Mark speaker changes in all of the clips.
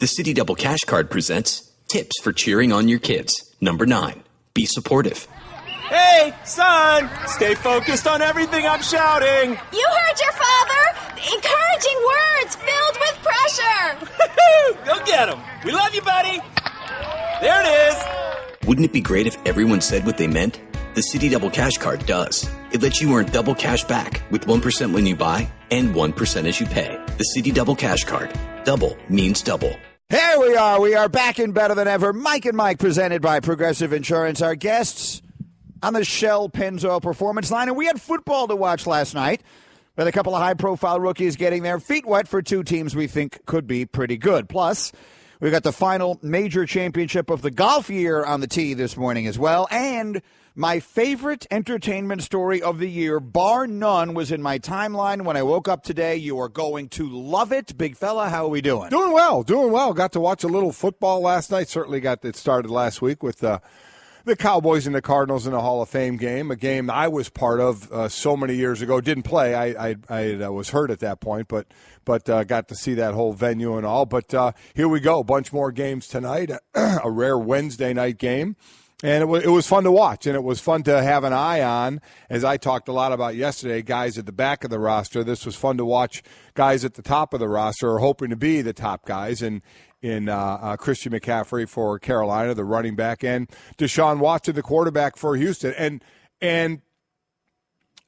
Speaker 1: The City Double Cash Card presents tips for cheering on your kids. Number 9, be supportive.
Speaker 2: Hey, son, stay focused on everything I'm shouting.
Speaker 3: You heard your father. Encouraging words filled with pressure.
Speaker 2: Go get him. We love you, buddy. There it is.
Speaker 1: Wouldn't it be great if everyone said what they meant? The City Double Cash Card does. It lets you earn double cash back with 1% when you buy and 1% as you pay. The City Double Cash Card. Double means double.
Speaker 4: Here we are. We are back in better than ever. Mike and Mike presented by Progressive Insurance. Our guests on the Shell Pennzoil Performance Line. And we had football to watch last night with a couple of high-profile rookies getting their feet wet for two teams we think could be pretty good. Plus, we've got the final major championship of the golf year on the tee this morning as well. And my favorite entertainment story of the year, bar none, was in my timeline when I woke up today. You are going to love it. Big fella, how are we doing?
Speaker 5: Doing well. Got to watch a little football last night. Certainly got it started last week with the Cowboys and the Cardinals in a Hall of Fame game, a game I was part of so many years ago. Didn't play. I was hurt at that point, but got to see that whole venue and all. But here we go. A bunch more games tonight, a rare Wednesday night game. And it was fun to watch, and it was fun to have an eye on, as I talked a lot about yesterday, guys at the back of the roster. This was fun to watch guys at the top of the roster are hoping to be the top guys, and in Christian McCaffrey for Carolina, the running back, and Deshaun Watson, the quarterback for Houston. And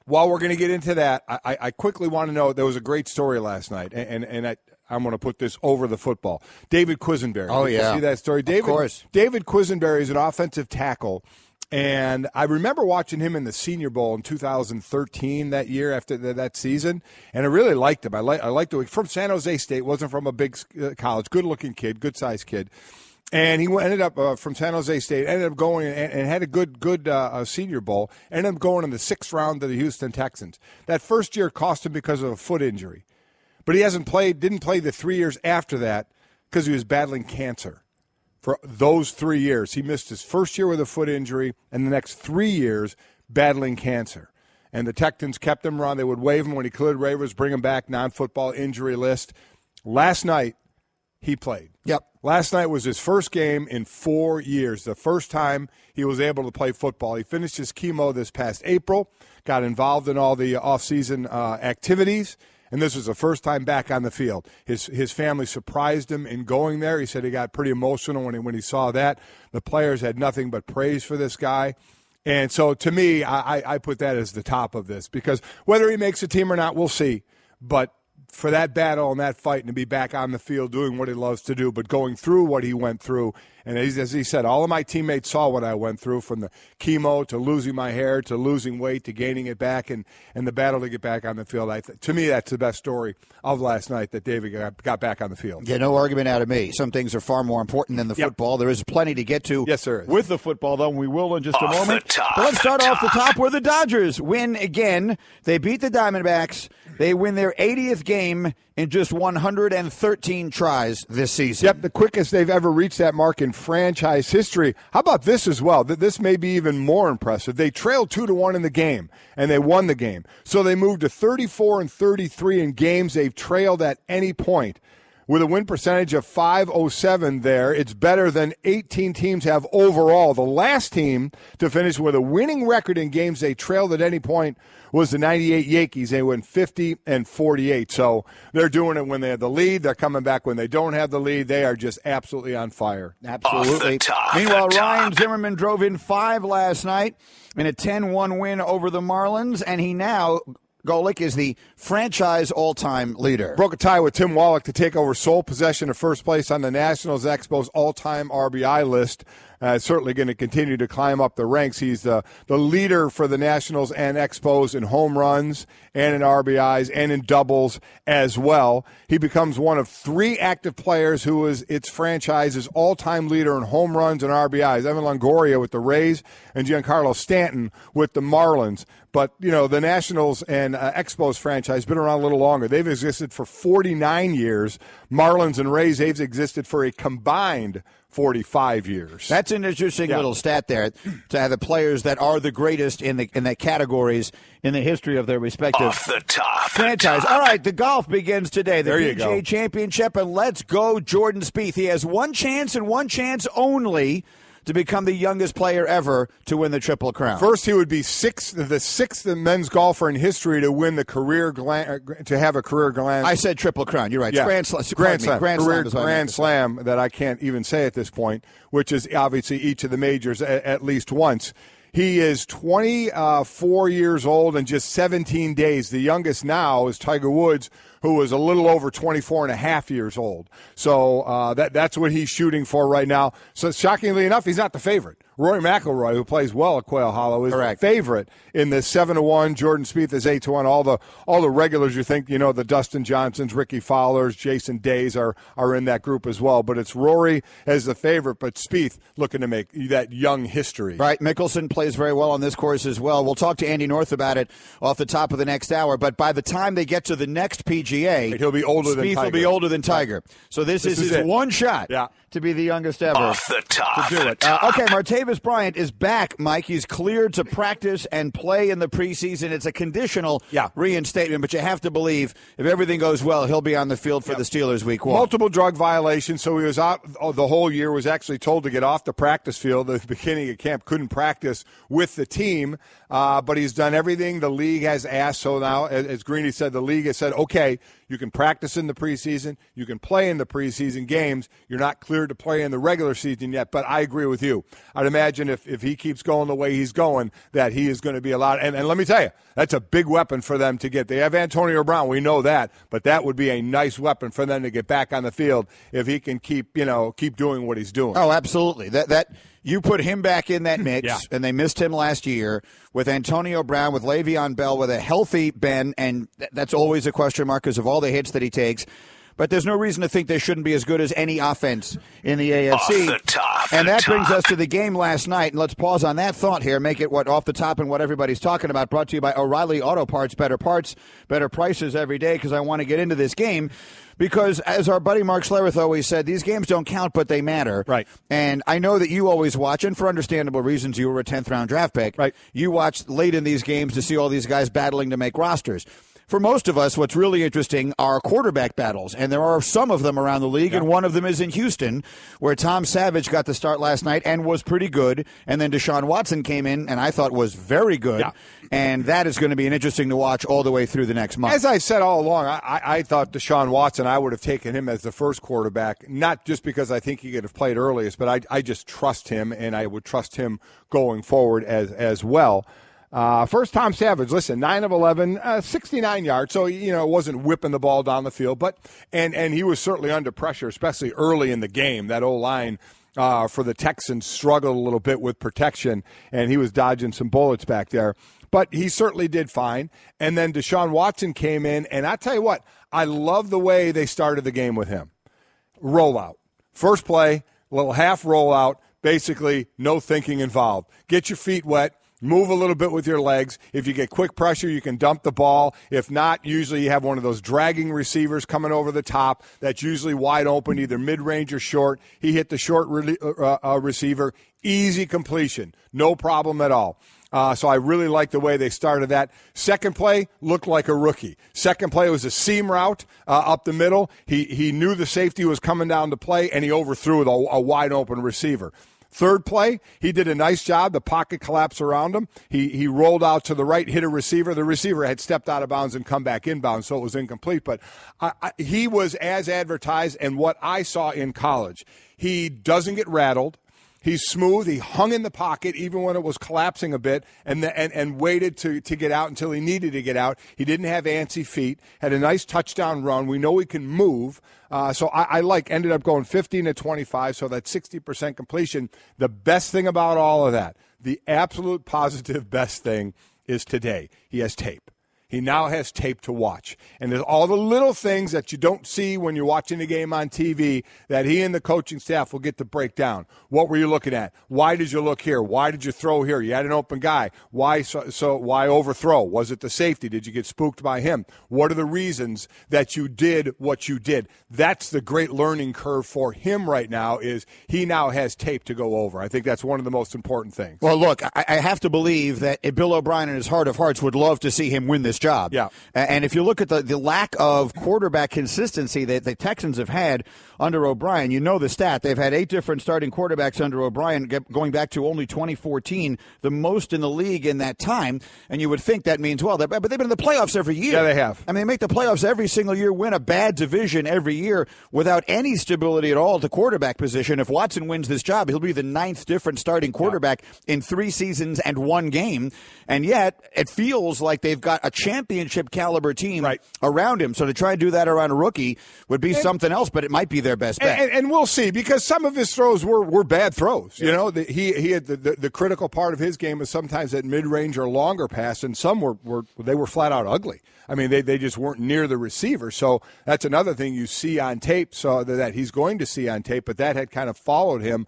Speaker 5: while we're going to get into that, I quickly want to know, there was a great story last night, and I'm going to put this over the football. David Quisenberry.
Speaker 4: Oh, yeah.
Speaker 5: You see that story?
Speaker 4: Of course.
Speaker 5: David Quisenberry is an offensive tackle, and I remember watching him in the Senior Bowl in 2013, that year after that season, and I really liked him. I liked him. From San Jose State, wasn't from a big college, good-looking kid, good-sized kid. And he ended up from San Jose State, ended up going and had a good Senior Bowl, ended up going in the 6th round to the Houston Texans. That first year cost him because of a foot injury. But he didn't play the 3 years after that because he was battling cancer. For those 3 years, he missed his first year with a foot injury and the next 3 years battling cancer. And the Texans kept him around. They would waive him when he cleared waivers, bring him back, non-football injury list. Last night, he played.
Speaker 4: Yep.
Speaker 5: Last night was his first game in 4 years, the first time he was able to play football. He finished his chemo this past April, got involved in all the off-season activities, and this was the first time back on the field. His family surprised him in going there. He said he got pretty emotional when he saw that. The players had nothing but praise for this guy. And so to me, I put that as the top of this, because whether he makes a team or not, we'll see. But for that battle and that fight and to be back on the field doing what he loves to do, but going through what he went through. And as he said, all of my teammates saw what I went through, from the chemo to losing my hair to losing weight to gaining it back, and the battle to get back on the field. To me, that's the best story of last night, that David got back on the field.
Speaker 4: Yeah, no argument out of me. Some things are far more important than the football. There is plenty to get to.
Speaker 5: Yes, sir.
Speaker 4: With the football, though, we will in just a
Speaker 6: Off
Speaker 4: moment.
Speaker 6: the top,
Speaker 4: But let's start
Speaker 6: the
Speaker 4: off the
Speaker 6: top.
Speaker 4: top where the Dodgers win again. They beat the Diamondbacks. They win their 80th game in just 113 tries this season.
Speaker 5: Yep, the quickest they've ever reached that mark in franchise history. How about this as well? This may be even more impressive. They trailed 2-1 in the game, and they won the game. So they moved to 34-33 in games they've trailed at any point. With a win percentage of .507 there, it's better than 18 teams have overall. The last team to finish with a winning record in games they trailed at any point was the 98 Yankees. They went 50-48. So they're doing it when they have the lead. They're coming back when they don't have the lead. They are just absolutely on fire.
Speaker 4: Absolutely. Meanwhile, Ryan Zimmerman drove in 5 last night in a 10-1 win over the Marlins, and he now, Golic, is the franchise all-time leader.
Speaker 5: Broke a tie with Tim Wallach to take over sole possession of first place on the Nationals Expos all-time RBI list. Certainly going to continue to climb up the ranks. He's the leader for the Nationals and Expos in home runs and in RBIs and in doubles as well. He becomes one of 3 active players who is its franchise's all-time leader in home runs and RBIs. Evan Longoria with the Rays and Giancarlo Stanton with the Marlins. But, you know, the Nationals and Expos franchise been around a little longer. They've existed for 49 years. Marlins and Rays, they've existed for a combined 45 years.
Speaker 4: That's an interesting little stat there, to have the players that are the greatest in the categories in the history of their respective
Speaker 6: Off the top.
Speaker 4: franchise. All right, the golf begins today. The
Speaker 5: There you
Speaker 4: PGA
Speaker 5: go.
Speaker 4: Championship, and let's go Jordan Spieth. He has one chance and one chance only to become the youngest player ever to win the Triple Crown.
Speaker 5: First, he would be the sixth men's golfer in history to win the to have a career grand.
Speaker 4: I said Triple Crown. You're right.
Speaker 5: Yeah.
Speaker 4: Grand Slam.
Speaker 5: Grand Slam. Career
Speaker 4: is what I meant
Speaker 5: Grand
Speaker 4: to say.
Speaker 5: Slam that I can't even say at this point, which is obviously each of the majors at least once. He is 24 years old and just 17 days. The youngest now is Tiger Woods, who is a little over 24 and a half years old. So that's what he's shooting for right now. So shockingly enough, he's not the favorite. Rory McIlroy, who plays well at Quail Hollow, is
Speaker 4: Correct.
Speaker 5: the favorite in the 7-1. Jordan Spieth is 8-1. All the regulars you think, the Dustin Johnsons, Ricky Fowlers, Jason Days are in that group as well. But it's Rory as the favorite, but Spieth looking to make that young history.
Speaker 4: Right. Mickelson plays very well on this course as well. We'll talk to Andy North about it off the top of the next hour. But by the time they get to the next PGA,
Speaker 5: He'll be older than
Speaker 4: Spieth
Speaker 5: Tiger.
Speaker 4: will be older than Tiger. So this is his
Speaker 5: it.
Speaker 4: one shot to be the youngest ever.
Speaker 6: Off the top.
Speaker 4: To do it. Okay, Martavis Bryant is back, Mike. He's cleared to practice and play in the preseason. It's a conditional reinstatement, but you have to believe if everything goes well, he'll be on the field for the Steelers week 1.
Speaker 5: Multiple drug violations, so he was out the whole year, was actually told to get off the practice field at the beginning of camp, couldn't practice with the team, but he's done everything the league has asked. So now, as Greeny said, the league has said, okay, you can practice in the preseason, you can play in the preseason games, you're not cleared to play in the regular season yet, but I agree with you. I'd imagine if he keeps going the way he's going, that he is going to be allowed. And let me tell you, that's a big weapon for them to get. They have Antonio Brown, we know that, but that would be a nice weapon for them to get back on the field if he can keep doing what he's doing.
Speaker 4: Oh, absolutely. That you put him back in that mix, and they missed him last year with Antonio Brown, with Le'Veon Bell, with a healthy Ben, and that's always a question mark because of all the hits that he takes. But there's no reason to think they shouldn't be as good as any offense in the AFC.
Speaker 6: Off the top.
Speaker 4: And that brings us to the game last night. And let's pause on that thought here. Make it off the top and what everybody's talking about. Brought to you by O'Reilly Auto Parts. Better prices every day, because I want to get into this game. Because as our buddy Mark Schlereth always said, these games don't count, but they matter.
Speaker 5: Right.
Speaker 4: And I know that you always watch, and for understandable reasons, you were a 10th-round draft pick.
Speaker 5: Right.
Speaker 4: You watch late in these games to see all these guys battling to make rosters. For most of us, what's really interesting are quarterback battles, and there are some of them around the league, and one of them is in Houston, where Tom Savage got the start last night and was pretty good, and then Deshaun Watson came in and I thought was very good, and that is going to be an interesting to watch all the way through the next month.
Speaker 5: As I've said all along, I thought Deshaun Watson, I would have taken him as the first quarterback, not just because I think he could have played earliest, but I just trust him, and I would trust him going forward as well. First, Tom Savage, listen, 9 of 11, 69 yards. So, it wasn't whipping the ball down the field, but and he was certainly under pressure, especially early in the game. That O-line for the Texans struggled a little bit with protection, and he was dodging some bullets back there. But he certainly did fine. And then Deshaun Watson came in, and I tell you what, I love the way they started the game with him. Rollout. First play, little half rollout, basically no thinking involved. Get your feet wet. Move a little bit with your legs. If you get quick pressure, you can dump the ball. If not, usually you have one of those dragging receivers coming over the top that's usually wide open, either mid-range or short. He hit the short receiver. Easy completion. No problem at all. So I really like the way they started that. Second play looked like a rookie. Second play was a seam route up the middle. He knew the safety was coming down to play, and he overthrew with a wide-open receiver. Third play, he did a nice job. The pocket collapsed around him. He rolled out to the right, hit a receiver. The receiver had stepped out of bounds and come back inbounds, so it was incomplete. But he was as advertised, and what I saw in college. He doesn't get rattled. He's smooth. He hung in the pocket even when it was collapsing a bit and waited to get out until he needed to get out. He didn't have antsy feet, had a nice touchdown run. We know he can move. So I ended up going 15-25, so that's 60% completion. The best thing about all of that, the absolute positive best thing is today. He has tape. He now has tape to watch. And there's all the little things that you don't see when you're watching the game on TV that he and the coaching staff will get to break down. What were you looking at? Why did you look here? Why did you throw here? You had an open guy. Why why overthrow? Was it the safety? Did you get spooked by him? What are the reasons that you did what you did? That's the great learning curve for him right now, is he now has tape to go over. I think that's one of the most important things.
Speaker 4: Well, look, I have to believe that Bill O'Brien in his heart of hearts would love to see him win this job.
Speaker 5: Yeah.
Speaker 4: And if you look at the lack of quarterback consistency that the Texans have had under O'Brien, you know the stat. They've had 8 different starting quarterbacks under O'Brien going back to only 2014, the most in the league in that time. And you would think that means, well, but they've been in the playoffs every year.
Speaker 5: Yeah, they have.
Speaker 4: I mean, they make the playoffs every single year, win a bad division every year without any stability at all at the quarterback position. If Watson wins this job, he'll be the 9th different starting quarterback in 3 seasons and 1 game. And yet, it feels like they've got a championship caliber team around him. So to try to do that around a rookie would be something else, but it might be their best bet.
Speaker 5: And we'll see, because some of his throws were bad throws. Yeah. You know, he had the critical part of his game was sometimes that mid-range or longer pass, and some were flat out ugly. I mean, they just weren't near the receiver. So that's another thing you see on tape, so that he's going to see on tape, but that had kind of followed him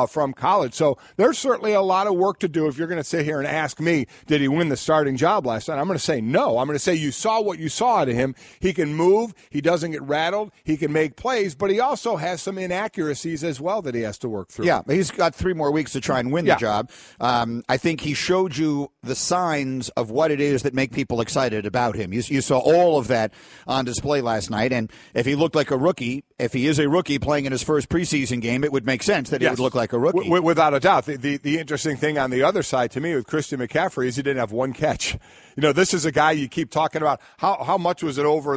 Speaker 5: from college. So there's certainly a lot of work to do. If you're going to sit here and ask me, did he win the starting job last night? I'm going to say no. I'm going to say you saw what you saw out of him. He can move. He doesn't get rattled. He can make plays, but he also has some inaccuracies as well that he has to work through.
Speaker 4: Yeah, he's got 3 more weeks to try and win the job. I think he showed you the signs of what it is that make people excited about him. You saw all of that on display last night, and if he looked like a rookie, if he is a rookie playing in his first preseason game, it would make sense that he would look like a rookie.
Speaker 5: Without a doubt. The interesting thing on the other side to me with Christian McCaffrey is he didn't have 1 catch. You know, this is a guy you keep talking about. How much was it over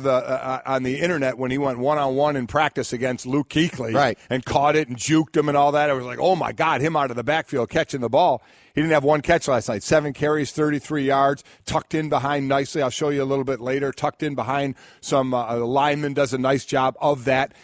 Speaker 5: on the internet when he went one-on-one in practice against Luke Kuechly and caught it and juked him and all that? It was like, oh, my God, him out of the backfield catching the ball. He didn't have 1 catch last night. 7 carries, 33 yards, tucked in behind nicely. I'll show you a little bit later. Tucked in behind some lineman, does a nice job of that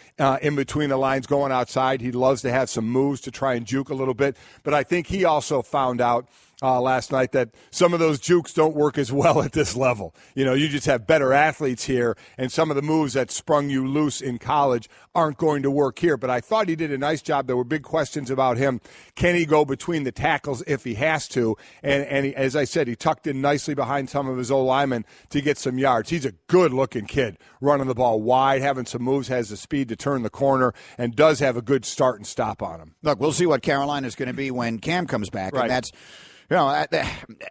Speaker 5: in between the lines going outside. He loves to have some moves to try and juke a little bit. But I think he also found out last night that some of those jukes don't work as well at this level. You know, you just have better athletes here, and some of the moves that sprung you loose in college aren't going to work here. But I thought he did a nice job. There were big questions about him. Can he go between the tackles if he has to? And he, as I said, he tucked in nicely behind some of his O-linemen to get some yards. He's a good-looking kid, running the ball wide, having some moves, has the speed to turn the corner, and does have a good start and stop on him.
Speaker 4: Look, we'll see what Carolina's going to be when Cam comes back, and that's – you know,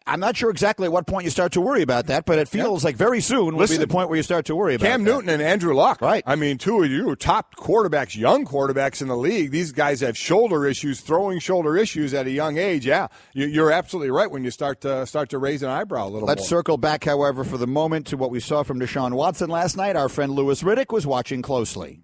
Speaker 4: I'm not sure exactly at what point you start to worry about that, but it feels like very soon will be the point where you start to worry about
Speaker 5: Cam Newton and Andrew Luck.
Speaker 4: Right.
Speaker 5: I mean, 2 of you top quarterbacks, young quarterbacks in the league. These guys have shoulder issues, throwing shoulder issues at a young age. Yeah, you're absolutely right when you start to raise an eyebrow a little more.
Speaker 4: Let's circle back, however, for the moment to what we saw from Deshaun Watson last night. Our friend Louis Riddick was watching closely.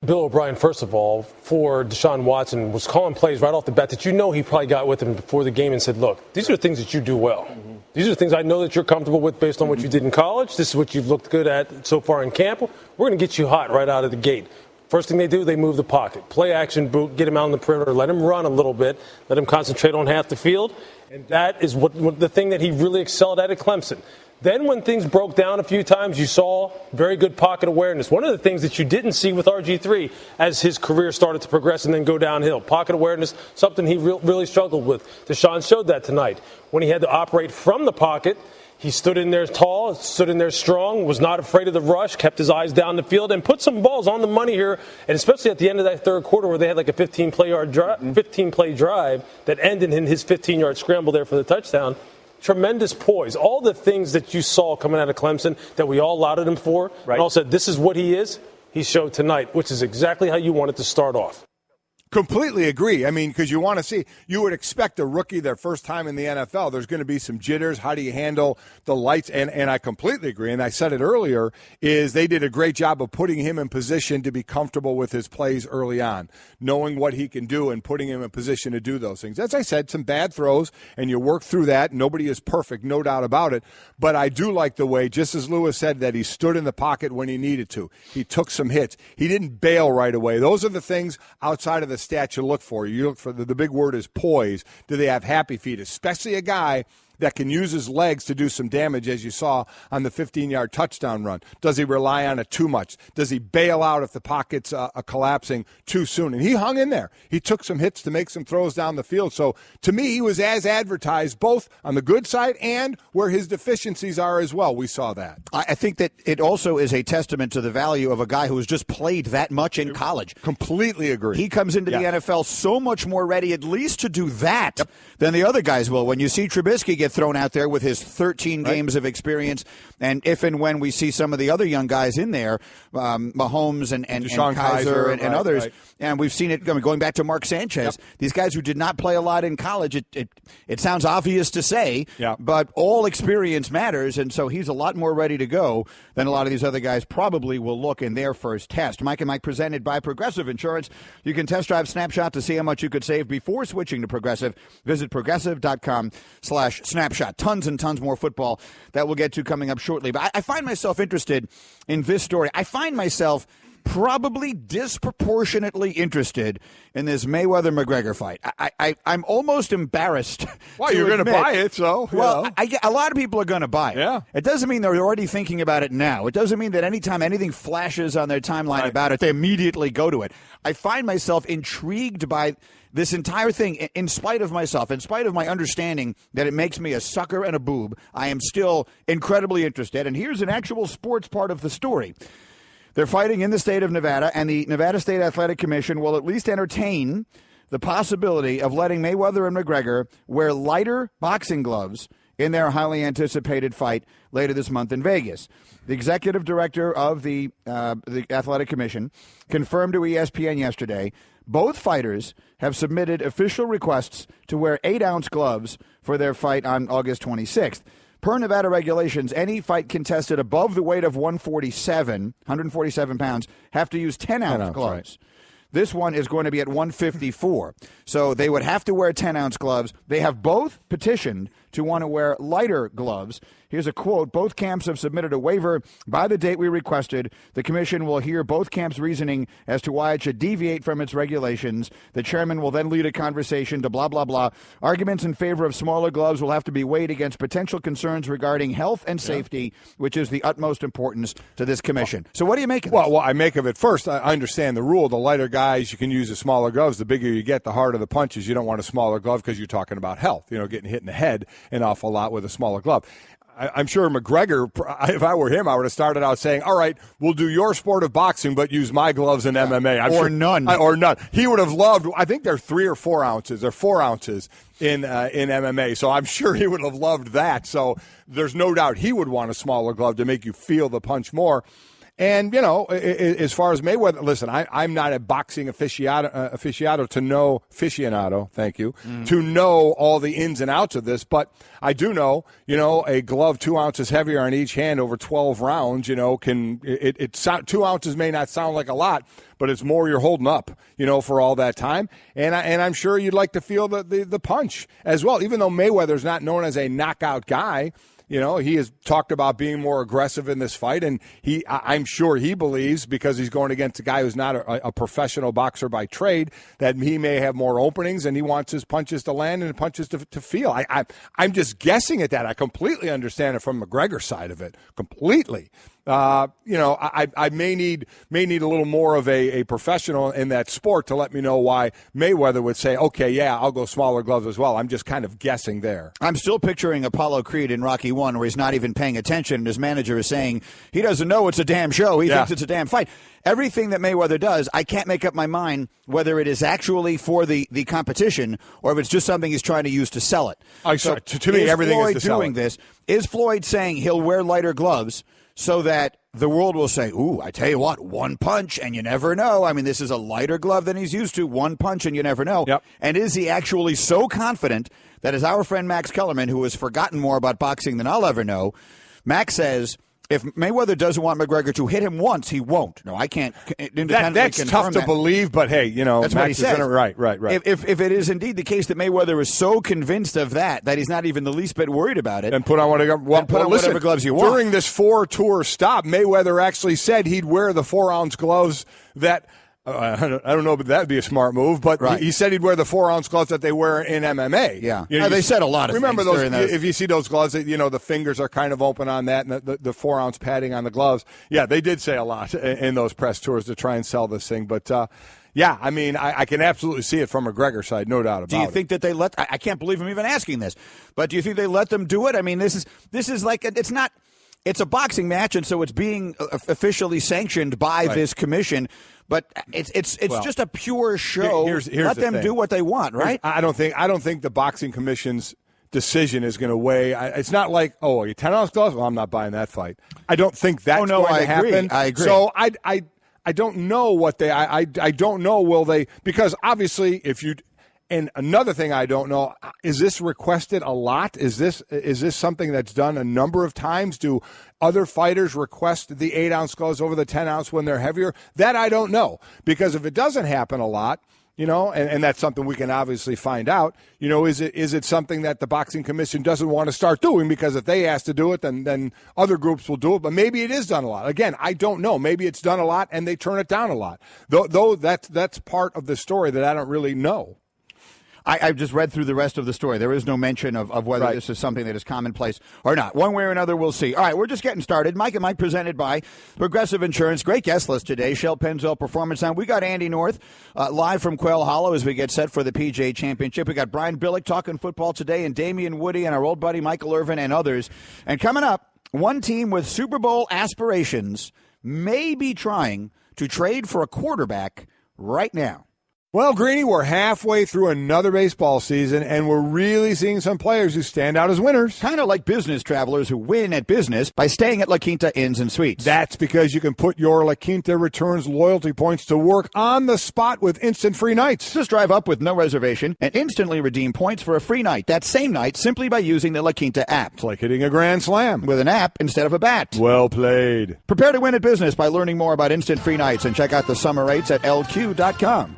Speaker 7: Bill O'Brien, first of all, for Deshaun Watson, was calling plays right off the bat that you know he probably got with him before the game and said, look, these are the things that you do well. Mm-hmm. These are the things I know that you're comfortable with based on what you did in college. This is what you've looked good at so far in camp. We're going to get you hot right out of the gate. First thing they do, they move the pocket. Play action boot, get him out on the perimeter, let him run a little bit, let him concentrate on half the field. And that is what the thing that he really excelled at Clemson. Then when things broke down a few times, you saw very good pocket awareness. One of the things that you didn't see with RG3 as his career started to progress and then go downhill. Pocket awareness, something he really struggled with. Deshaun showed that tonight. When he had to operate from the pocket, he stood in there tall, stood in there strong, was not afraid of the rush, kept his eyes down the field, and put some balls on the money here, and especially at the end of that third quarter where they had like a 15-play drive that ended in his 15-yard scramble there for the touchdown. Tremendous poise. All the things that you saw coming out of Clemson that we all lauded him for, and all said this is what he is, he showed tonight, which is exactly how you want it to start off.
Speaker 5: Completely agree. I mean, because you want to see, you would expect a rookie their first time in the NFL. There's going to be some jitters. How do you handle the lights? And I completely agree. And I said it earlier, is they did a great job of putting him in position to be comfortable with his plays early on, knowing what he can do and putting him in position to do those things. As I said, some bad throws, and you work through that. Nobody is perfect, no doubt about it. But I do like the way, just as Lewis said, that he stood in the pocket when he needed to. He took some hits. He didn't bail right away. Those are the things outside of the stats you look for. You look for the big word is poise. Do they have happy feet? Especially a guy that can use his legs to do some damage, as you saw on the 15-yard touchdown run? Does he rely on it too much? Does he bail out if the pocket's collapsing too soon? And he hung in there. He took some hits to make some throws down the field. So to me, he was as advertised, both on the good side and where his deficiencies are as well. We saw that.
Speaker 4: I think that it also is a testament to the value of a guy who has just played that much in college.
Speaker 5: Completely agree.
Speaker 4: He comes into the NFL so much more ready at least to do that than the other guys will. When you see Trubisky get thrown out there with his 13 games of experience, and if and when we see some of the other young guys in there, Mahomes and
Speaker 5: Deshaun
Speaker 4: Kaiser and others,
Speaker 5: right.
Speaker 4: And we've seen it going back to Mark Sanchez, these guys who did not play a lot in college, it sounds obvious to say, but all experience matters, and so he's a lot more ready to go than a lot of these other guys probably will look in their first test. Mike and Mike presented by Progressive Insurance. You can test drive Snapshot to see how much you could save before switching to Progressive. Visit progressive.com/snapshot. Tons and tons more football that we'll get to coming up shortly. But I find myself interested in this story. I find myself probably disproportionately interested in this Mayweather-McGregor fight. I'm almost embarrassed.
Speaker 5: Well, you're going to buy it, so.
Speaker 4: Well, a lot of people are going to buy it.
Speaker 5: Yeah.
Speaker 4: It doesn't mean they're already thinking about it now. It doesn't mean that anytime anything flashes on their timeline about it, they immediately go to it. I find myself intrigued by this entire thing, in spite of myself, in spite of my understanding that it makes me a sucker and a boob. I am still incredibly interested. And here's an actual sports part of the story. They're fighting in the state of Nevada, and the Nevada State Athletic Commission will at least entertain the possibility of letting Mayweather and McGregor wear lighter boxing gloves in their highly anticipated fight later this month in Vegas. The executive director of the Athletic Commission confirmed to ESPN yesterday both fighters have submitted official requests to wear 8-ounce gloves for their fight on August 26th. Per Nevada regulations, any fight contested above the weight of 147 pounds, have to use 10-ounce gloves. Right. This one is going to be at 154. So they would have to wear 10-ounce gloves. They have both petitioned to want to wear lighter gloves. Here's a quote. Both camps have submitted a waiver by the date we requested. The commission will hear both camps' reasoning as to why it should deviate from its regulations. The chairman will then lead a conversation to blah, blah, blah. Arguments in favor of smaller gloves will have to be weighed against potential concerns regarding health and safety, which is the utmost importance to this commission. So what do you make of this?
Speaker 5: Well, I make of it first. I understand the rule. The lighter guys, you can use the smaller gloves. The bigger you get, the harder the punches. You don't want a smaller glove because you're talking about health, getting hit in the head an awful lot with a smaller glove. I'm sure McGregor, if I were him, I would have started out saying, all right, we'll do your sport of boxing, but use my gloves in MMA.
Speaker 4: None.
Speaker 5: Or none. He would have loved, I think they're 3 or 4 ounces. They're 4 ounces in MMA. So I'm sure he would have loved that. So there's no doubt he would want a smaller glove to make you feel the punch more. And, as far as Mayweather, listen, I'm not a boxing aficionado to know, thank you, to know all the ins and outs of this. But I do know, a glove 2 ounces heavier on each hand over 12 rounds, 2 ounces may not sound like a lot, but it's more you're holding up, for all that time. And I'm sure you'd like to feel the punch as well, even though Mayweather's not known as a knockout guy. He has talked about being more aggressive in this fight, and I'm sure he believes, because he's going against a guy who's not a professional boxer by trade, that he may have more openings, and he wants his punches to land and punches to feel. I'm just guessing at that. I completely understand it from McGregor's side of it, completely. I may need a little more of a professional in that sport to let me know why Mayweather would say, okay, yeah, I'll go smaller gloves as well. I'm just kind of guessing there.
Speaker 4: I'm still picturing Apollo Creed in Rocky I, where he's not even paying attention, and his manager is saying he doesn't know it's a damn show. He thinks it's a damn fight. Everything that Mayweather does, I can't make up my mind whether it is actually for the competition or if it's just something he's trying to use to sell it.
Speaker 5: To me, everything
Speaker 4: Floyd
Speaker 5: is to sell
Speaker 4: doing
Speaker 5: it.
Speaker 4: This? Is Floyd saying he'll wear lighter gloves so that the world will say, ooh, I tell you what, one punch and you never know. I mean, this is a lighter glove than he's used to. One punch and you never know.
Speaker 5: Yep.
Speaker 4: And is he actually so confident that, as our friend Max Kellerman, who has forgotten more about boxing than I'll ever know, Max says, if Mayweather doesn't want McGregor to hit him once, he won't. No, I can't independently
Speaker 5: That's
Speaker 4: confirm
Speaker 5: tough to believe, but hey,
Speaker 4: that's
Speaker 5: Max
Speaker 4: what he says.
Speaker 5: Right.
Speaker 4: If it is indeed the case that Mayweather is so convinced of that he's not even the least bit worried about it,
Speaker 5: and put on whatever
Speaker 4: gloves you want.
Speaker 5: During this 4-tour stop, Mayweather actually said he'd wear the 4-ounce gloves that I don't know, but that would be a smart move. But
Speaker 4: right.
Speaker 5: he said he'd wear the 4-ounce gloves that they wear in MMA.
Speaker 4: Yeah,
Speaker 5: you know,
Speaker 4: they said a lot of
Speaker 5: remember
Speaker 4: things.
Speaker 5: Remember those? If you see those gloves, the fingers are kind of open on that, and the 4-ounce padding on the gloves. Yeah, they did say a lot in those press tours to try and sell this thing. But yeah, I mean, I can absolutely see it from McGregor's side, no doubt about it.
Speaker 4: Do you think that they let? I can't believe I'm even asking this, but do you think they let them do it? I mean, this is like it's not. It's a boxing match, and so it's being officially sanctioned by this commission. But it's just a pure show.
Speaker 5: Here's
Speaker 4: let them
Speaker 5: thing.
Speaker 4: do what they want, right?
Speaker 5: I don't think the boxing commission's decision is going to weigh. It's not like, oh, you 10-ounce gloves? Well, I'm not buying that fight. I don't think that's going to happen.
Speaker 4: I agree.
Speaker 5: So I don't know what they. I don't know. Will they? Because obviously, if you. And another thing I don't know, is this requested a lot? Is this something that's done a number of times? Do other fighters request the 8-ounce gloves over the 10-ounce when they're heavier? That I don't know. Because if it doesn't happen a lot, and that's something we can obviously find out, is it something that the Boxing Commission doesn't want to start doing? Because if they ask to do it, then other groups will do it. But maybe it is done a lot. Again, I don't know. Maybe it's done a lot and they turn it down a lot. Though that's part of the story that I don't really know.
Speaker 4: I've just read through the rest of the story. There is no mention of whether this is something that is commonplace or not. One way or another, we'll see. All right, we're just getting started. Mike and Mike presented by Progressive Insurance. Great guest list today. Shell Pennzoil Performance Line. We got Andy North live from Quail Hollow as we get set for the PGA Championship. We got Brian Billick talking football today, and Damian Woody and our old buddy Michael Irvin and others. And coming up, one team with Super Bowl aspirations may be trying to trade for a quarterback right now.
Speaker 5: Well, Greeny, we're halfway through another baseball season, and we're really seeing some players who stand out as winners.
Speaker 4: Kind of like business travelers who win at business by staying at La Quinta Inns and Suites.
Speaker 5: That's because you can put your La Quinta Returns loyalty points to work on the spot with instant free nights.
Speaker 4: Just drive up with no reservation and instantly redeem points for a free night that same night simply by using the La Quinta app.
Speaker 5: It's like hitting a grand slam.
Speaker 4: With an app instead of a bat.
Speaker 5: Well played.
Speaker 4: Prepare to win at business by learning more about instant free nights and check out the summer rates at lq.com.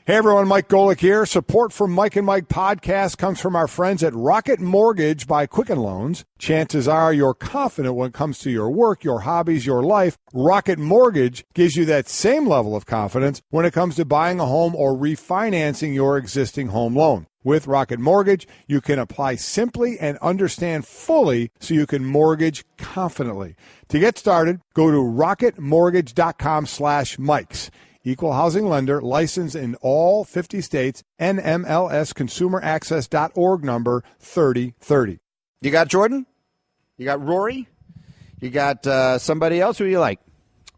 Speaker 5: Hey everyone, Mike Golic here. Support for Mike and Mike podcast comes from our friends at Rocket Mortgage by Quicken Loans. Chances are you're confident when it comes to your work, your hobbies, your life. Rocket Mortgage gives you that same level of confidence when it comes to buying a home or refinancing your existing home loan. With Rocket Mortgage, you can apply simply and understand fully so you can mortgage confidently. To get started, go to rocketmortgage.com/Mikes. Equal housing lender, licensed in all 50 states, NMLSconsumeraccess.org number 3030.
Speaker 4: You got Jordan? You got Rory? You got somebody else? Who do you like?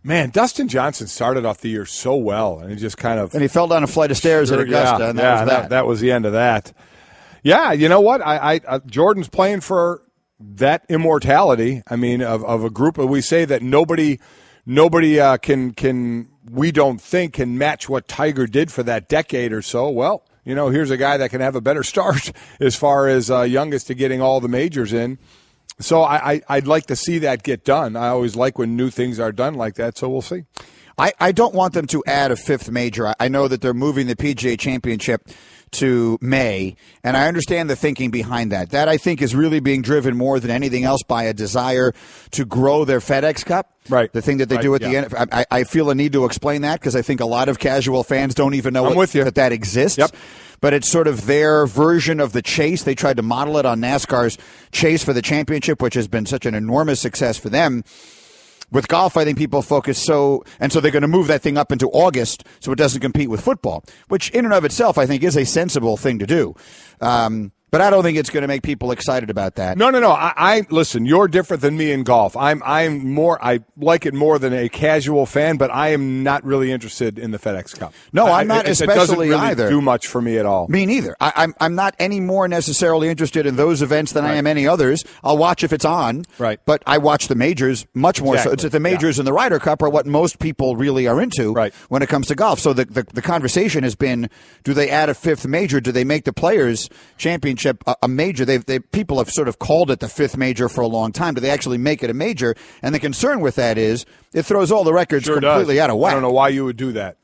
Speaker 5: Man, Dustin Johnson started off the year so well, and he just kind of...
Speaker 4: And he fell down a flight of stairs at Augusta, and that was that.
Speaker 5: That was the end of that. Yeah, you know what? Jordan's playing for that immortality. I mean, of a group of... We say that nobody can we don't think can match what Tiger did for that decade or so. Well, here's a guy that can have a better start as far as youngest to getting all the majors in. So I'd like to see that get done. I always like when new things are done like that, so we'll see.
Speaker 4: I don't want them to add a fifth major. I know that they're moving the PGA Championship to May, and I understand the thinking behind that. That, I think, is really being driven more than anything else by a desire to grow their FedEx Cup.
Speaker 5: Right.
Speaker 4: The thing that they do at the end. I feel a need to explain that because I think a lot of casual fans don't even know that exists.
Speaker 5: Yep.
Speaker 4: But it's sort of their version of the chase. They tried to model it on NASCAR's chase for the championship, which has been such an enormous success for them. With golf, I think people focus so they're going to move that thing up into August so it doesn't compete with football, which in and of itself I think is a sensible thing to do. But I don't think it's going to make people excited about that.
Speaker 5: No. I listen. You're different than me in golf. I like it more than a casual fan, but I am not really interested in the FedEx Cup.
Speaker 4: No, I'm not especially
Speaker 5: it doesn't really
Speaker 4: either.
Speaker 5: Do much for me at all.
Speaker 4: Me neither. I'm not any more necessarily interested in those events than I am any others. I'll watch if it's on.
Speaker 5: Right.
Speaker 4: But I watch the majors much more. Exactly. So it's the majors and the Ryder Cup are what most people really are into when it comes to golf. So the conversation has been: do they add a fifth major? Do they make the Players Championship a major? People have sort of called it the fifth major for a long time. Do they actually make it a major? And the concern with that is it throws all the records completely out of whack.
Speaker 5: I don't know why you would do that.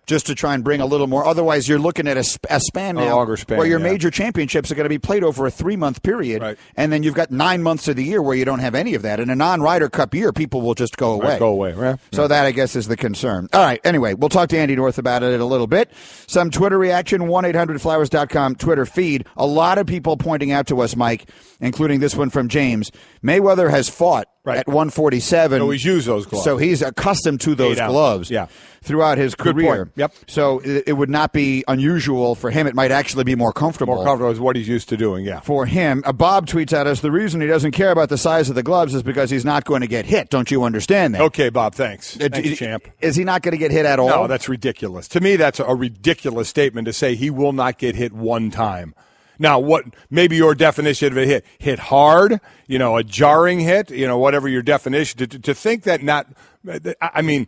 Speaker 4: Just to try and bring a little more. Otherwise, you're looking at a span now
Speaker 5: longer span,
Speaker 4: where your major championships are going to be played over a 3-month period,
Speaker 5: right.
Speaker 4: And then you've got 9 months of the year where you don't have any of that. In a non-Ryder Cup year, people will just go away.
Speaker 5: Right.
Speaker 4: So that, I guess, is the concern. All right, anyway, we'll talk to Andy North about it in a little bit. Some Twitter reaction, 1-800-Flowers.com Twitter feed. A lot of people pointing out to us, Mike, including this one from James, Mayweather has fought at 147.
Speaker 5: So he's used those gloves.
Speaker 4: So he's accustomed to those gloves throughout his career.
Speaker 5: Good point. Yep.
Speaker 4: So it would not be unusual for him. It might actually be more comfortable.
Speaker 5: More comfortable is what he's used to doing,
Speaker 4: For him. Bob tweets at us, the reason he doesn't care about the size of the gloves is because he's not going to get hit. Don't you understand that?
Speaker 5: Okay, Bob, thanks. Thanks, champ.
Speaker 4: Is he not going to get hit at all?
Speaker 5: No, that's ridiculous. To me, that's a ridiculous statement to say he will not get hit one time. Now, what maybe your definition of a hit hard, a jarring hit, whatever your definition, to think that not, I mean,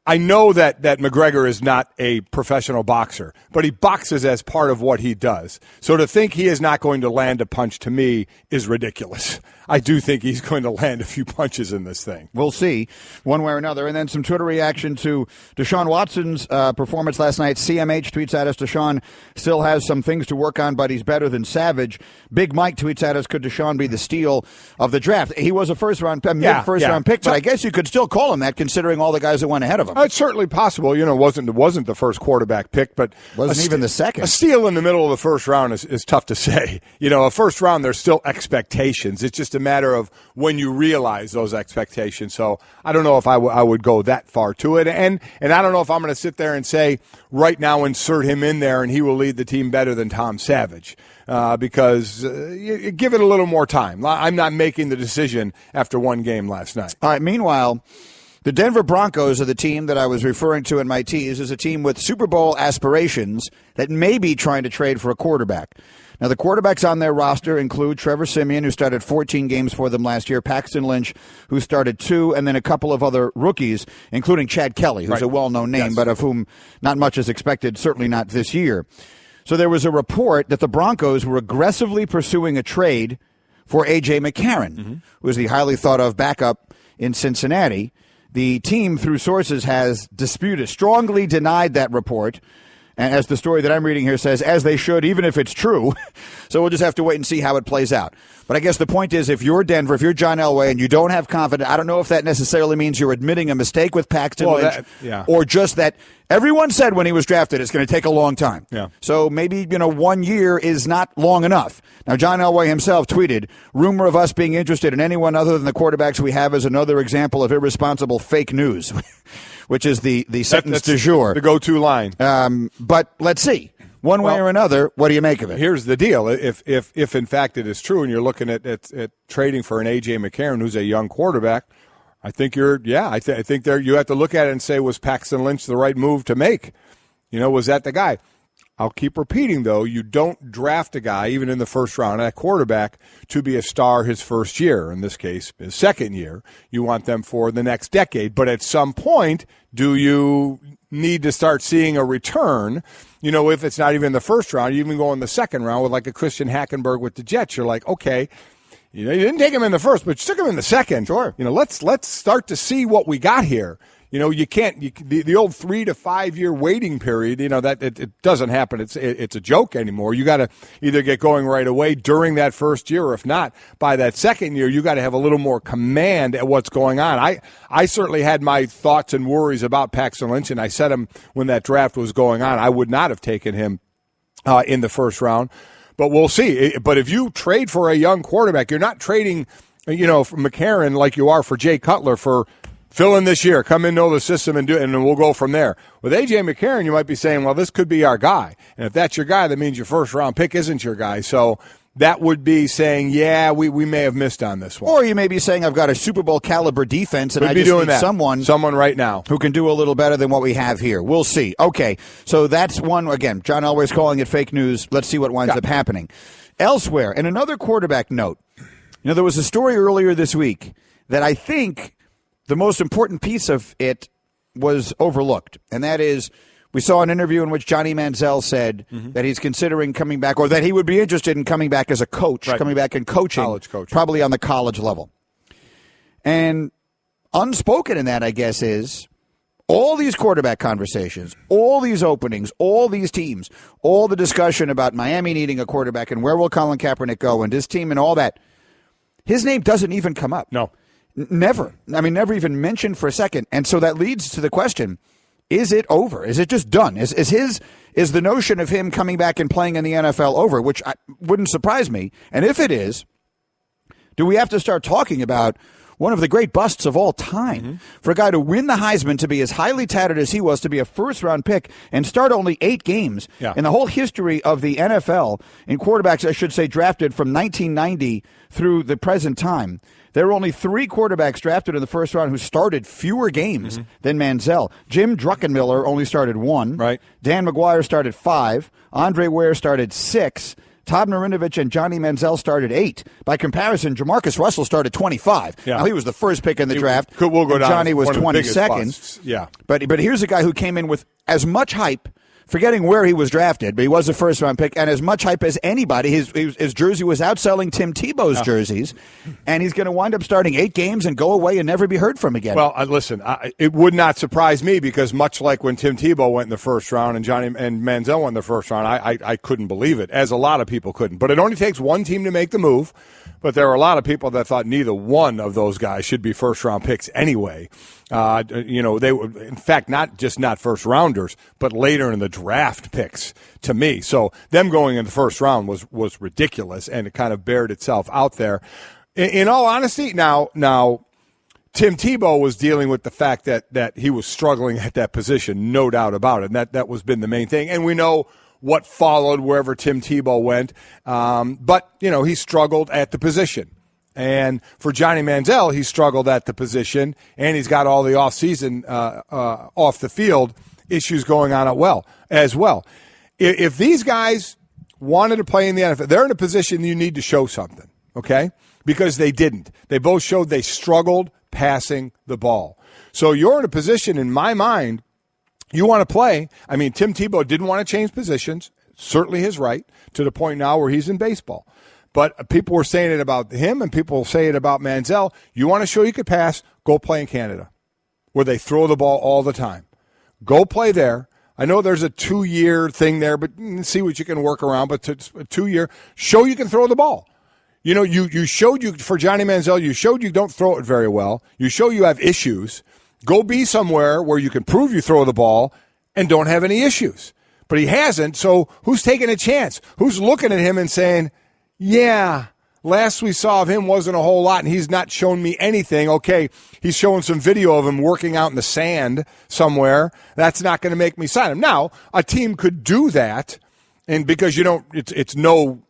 Speaker 5: I know that McGregor is not a professional boxer, but he boxes as part of what he does. So to think he is not going to land a punch, to me, is ridiculous. I do think he's going to land a few punches in this thing.
Speaker 4: We'll see, one way or another. And then some Twitter reaction to Deshaun Watson's performance last night. CMH tweets at us, Deshaun still has some things to work on, but he's better than Savage. Big Mike tweets at us, could Deshaun be the steal of the draft? He was a mid-first round pick, but I guess you could still call him that considering all the guys that went ahead of him.
Speaker 5: It's certainly possible. It wasn't the first quarterback pick, but
Speaker 4: wasn't even the second.
Speaker 5: A steal in the middle of the first round is tough to say. A first round, there's still expectations. It's just a matter of when you realize those expectations. So I don't know if I would go that far to it. And I don't know if I'm going to sit there and say right now insert him in there and he will lead the team better than Tom Savage because you give it a little more time. I'm not making the decision after one game last night.
Speaker 4: All right, meanwhile, the Denver Broncos are the team that I was referring to in my tease as a team with Super Bowl aspirations that may be trying to trade for a quarterback. Now, the quarterbacks on their roster include Trevor Siemian, who started 14 games for them last year, Paxton Lynch, who started 2, and then a couple of other rookies, including Chad Kelly, who's a well-known name, but of whom not much is expected, certainly not this year. So there was a report that the Broncos were aggressively pursuing a trade for A.J. McCarron, who is the highly thought-of backup in Cincinnati. The team, through sources, has strongly denied that report. And as the story that I'm reading here says, as they should, even if it's true. So we'll just have to wait and see how it plays out. But I guess the point is, if you're Denver, if you're John Elway, and you don't have confidence, I don't know if that necessarily means you're admitting a mistake with Paxton Lynch, or just that everyone said when he was drafted it's going to take a long time.
Speaker 5: Yeah.
Speaker 4: So maybe 1 year is not long enough. Now, John Elway himself tweeted, rumor of us being interested in anyone other than the quarterbacks we have is another example of irresponsible fake news. Which is the sentence du jour.
Speaker 5: The go-to line.
Speaker 4: But let's see. One way or another, what do you make of it?
Speaker 5: Here's the deal. If in fact it is true and you're looking at trading for an A.J. McCarron who's a young quarterback, I think I think there you have to look at it and say, was Paxton Lynch the right move to make? Was that the guy? I'll keep repeating, though, you don't draft a guy, even in the first round, at quarterback, to be a star his first year. In this case, his second year. You want them for the next decade. But at some point, do you need to start seeing a return? If it's not even the first round, you even go in the second round with like a Christian Hackenberg with the Jets. You're like, okay, you didn't take him in the first, but you took him in the second.
Speaker 4: Sure.
Speaker 5: Let's start to see what we got here. You can't the old 3 to 5 year waiting period. That it doesn't happen. It's a joke anymore. You got to either get going right away during that first year, or if not, by that second year, you got to have a little more command at what's going on. I certainly had my thoughts and worries about Paxton Lynch, and I said him when that draft was going on. I would not have taken him in the first round, but we'll see. But if you trade for a young quarterback, you're not trading, for McCarron like you are for Jay Cutler for. Fill in this year, come in, know the system, and we'll go from there. With A.J. McCarron, you might be saying, well, this could be our guy. And if that's your guy, that means your first-round pick isn't your guy. So that would be saying, we may have missed on this one.
Speaker 4: Or you may be saying, I've got a Super Bowl caliber defense, and
Speaker 5: I
Speaker 4: just need someone
Speaker 5: right now
Speaker 4: who can do a little better than what we have here. We'll see. Okay, so that's one. Again, John Elway's calling it fake news. Let's see what winds up happening. Elsewhere, and another quarterback note, there was a story earlier this week that I think the most important piece of it was overlooked, and that is we saw an interview in which Johnny Manziel said that he's considering coming back, or that he would be interested in coming back as a coach, coming back and coaching,
Speaker 5: college coach,
Speaker 4: probably on the college level. And unspoken in that, I guess, is all these quarterback conversations, all these openings, all these teams, all the discussion about Miami needing a quarterback and where will Colin Kaepernick go and his team and all that, his name doesn't even come up.
Speaker 5: No.
Speaker 4: Never. I mean, never even mentioned for a second. And so that leads to the question, is it over? Is it just done? Is the notion of him coming back and playing in the NFL over, which wouldn't surprise me? And if it is, do we have to start talking about one of the great busts of all time for a guy to win the Heisman, to be as highly touted as he was, to be a first-round pick and start only 8 games in the whole history of the NFL in quarterbacks, I should say, drafted from 1990 through the present time. There were only 3 quarterbacks drafted in the first round who started fewer games than Manziel. Jim Druckenmiller only started 1.
Speaker 5: Right.
Speaker 4: Dan McGuire started 5. Andre Ware started 6. Todd Marinovich and Johnny Manziel started 8. By comparison, Jamarcus Russell started 25.
Speaker 5: Yeah.
Speaker 4: Now, he was the first pick in the draft.
Speaker 5: We'll go down.
Speaker 4: Johnny was 22nd.
Speaker 5: Yeah.
Speaker 4: But here's a guy who came in with as much hype, forgetting where he was drafted, but he was a first-round pick, and as much hype as anybody. His jersey was outselling Tim Tebow's jerseys, and he's going to wind up starting 8 games and go away and never be heard from again.
Speaker 5: Well, listen, it would not surprise me because much like when Tim Tebow went in the first round and Johnny and Manziel went in the first round, I couldn't believe it, as a lot of people couldn't. But it only takes one team to make the move. But there are a lot of people that thought neither one of those guys should be first-round picks anyway. They were, in fact, not first-rounders, but later in the draft picks to me. So them going in the first round was ridiculous, and it kind of bared itself out there. In all honesty, now Tim Tebow was dealing with the fact that he was struggling at that position, no doubt about it, and that was been the main thing. And we know what followed wherever Tim Tebow went. But, he struggled at the position. And for Johnny Manziel, he struggled at the position, and he's got all the offseason off the field issues going on as well. If these guys wanted to play in the NFL, they're in a position you need to show something, okay? Because they didn't. They both showed they struggled passing the ball. So you're in a position, in my mind, you want to play. I mean, Tim Tebow didn't want to change positions, certainly his right, to the point now where he's in baseball. But people were saying it about him, and people say it about Manziel. You want to show you could pass, go play in Canada, where they throw the ball all the time. Go play there. I know there's a 2-year thing there, but see what you can work around. But a 2-year, show you can throw the ball. You showed for Johnny Manziel, you showed you don't throw it very well. You show you have issues. Go be somewhere where you can prove you throw the ball and don't have any issues. But he hasn't, so who's taking a chance? Who's looking at him and saying, yeah, last we saw of him wasn't a whole lot, and he's not shown me anything. Okay, he's showing some video of him working out in the sand somewhere. That's not going to make me sign him. Now, a team could do that, and because it's no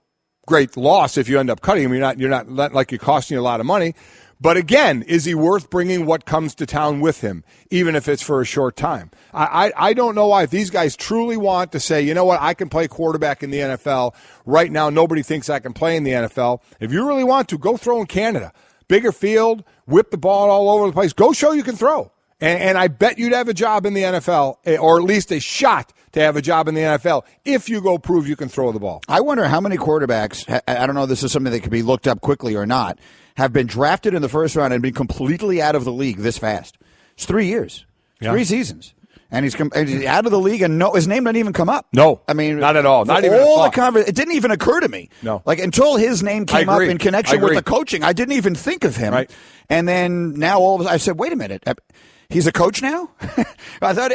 Speaker 5: great loss if you end up cutting him. You're not like you're costing you a lot of money. But again, is he worth bringing what comes to town with him, even if it's for a short time? I don't know why. If these guys truly want to say, you know what, I can play quarterback in the NFL. Right now, nobody thinks I can play in the NFL. If you really want to, go throw in Canada. Bigger field, whip the ball all over the place. Go show you can throw. And I bet you'd have a job in the NFL, or at least a shot to have a job in the NFL, if you go prove you can throw the ball. I wonder how many quarterbacks, I don't know if this is something that could be looked up quickly or not, have been drafted in the first round and been completely out of the league this fast. It's 3 years, 3 seasons. And he's out of the league, and his name didn't even come up. No. I mean, not at all. Not even all it didn't even occur to me. No. Like, until his name came up in connection with the coaching, I didn't even think of him. Right. And then now all of a sudden, I said, wait a minute. He's a coach now? I thought,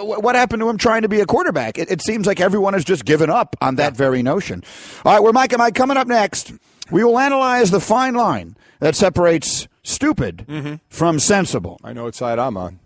Speaker 5: what happened to him trying to be a quarterback? It seems like everyone has just given up on that very notion. All right, we're Mike and Mike. Coming up next, we will analyze the fine line that separates stupid from sensible. I know what side I'm on.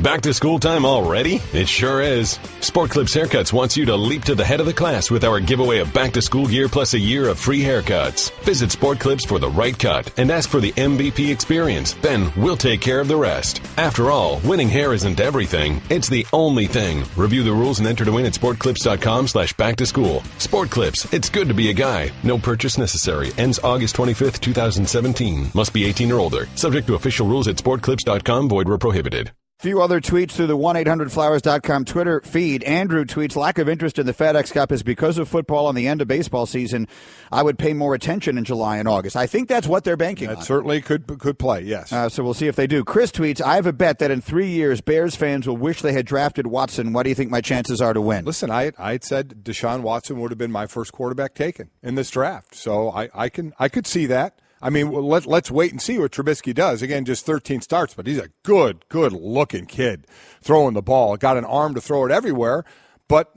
Speaker 8: Back to school time already? It sure is. Sport Clips Haircuts wants you to leap to the head of the class with our giveaway of back to school gear plus a year of free haircuts. Visit Sport Clips for the right cut and ask for the MVP experience. Then we'll take care of the rest. After all, winning hair isn't everything. It's the only thing. Review the rules and enter to win at sportclips.com/back to school. Sport Clips. It's good to be a guy. No purchase necessary. Ends August 25th, 2017. Must be 18 or older. Subject to official rules at sportclips.com. Void where prohibited.
Speaker 4: Few other tweets through the 1-800-Flowers.com Twitter feed. Andrew tweets, lack of interest in the FedEx Cup is because of football and the end of baseball season. I would pay more attention in July and August. I think that's what they're banking on.
Speaker 5: That certainly could play, yes.
Speaker 4: So we'll see if they do. Chris tweets, I have a bet that in 3 years, Bears fans will wish they had drafted Watson. What do you think my chances are to win?
Speaker 5: Listen, I had said Deshaun Watson would have been my first quarterback taken in this draft. So I could see that. I mean, let's wait and see what Trubisky does. Again, just 13 starts, but he's a good-looking kid throwing the ball. Got an arm to throw it everywhere. But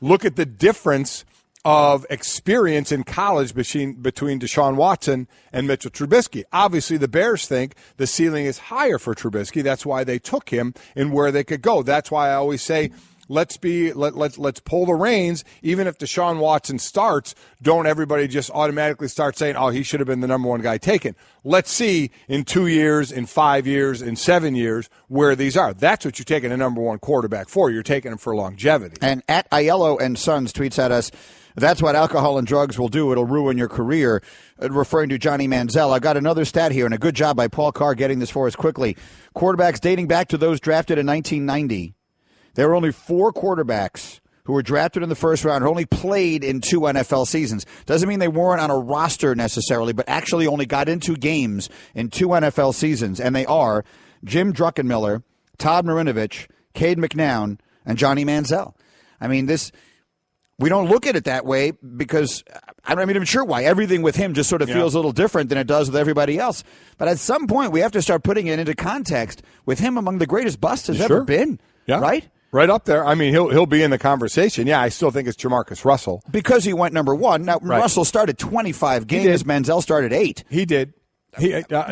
Speaker 5: look at the difference of experience in college between Deshaun Watson and Mitchell Trubisky. Obviously, the Bears think the ceiling is higher for Trubisky. That's why they took him and where they could go. That's why I always say, let's pull the reins. Even if Deshaun Watson starts, don't everybody just automatically start saying, oh, he should have been the number one guy taken. Let's see in 2 years, in 5 years, in 7 years where these are. That's what you're taking a number one quarterback for. You're taking him for longevity.
Speaker 4: And at Aiello and Sons tweets at us, that's what alcohol and drugs will do. It'll ruin your career, referring to Johnny Manziel. I got another stat here, and a good job by Paul Carr getting this for us quickly. Quarterbacks dating back to those drafted in 1990. There were only 4 quarterbacks who were drafted in the first round who only played in 2 NFL seasons. Doesn't mean they weren't on a roster necessarily, but actually only got into games in 2 NFL seasons. And they are Jim Druckenmiller, Todd Marinovich, Cade McNown, and Johnny Manziel. I mean, we don't look at it that way because I'm not even sure why. Everything with him just sort of feels a little different than it does with everybody else. But at some point, we have to start putting it into context with him among the greatest busts has ever been.
Speaker 5: Yeah.
Speaker 4: Right?
Speaker 5: Right up there. I mean, he'll be in the conversation. Yeah, I still think it's Jamarcus Russell.
Speaker 4: Because he went number one. Now, Russell started 25 games. Manziel started 8.
Speaker 5: He did.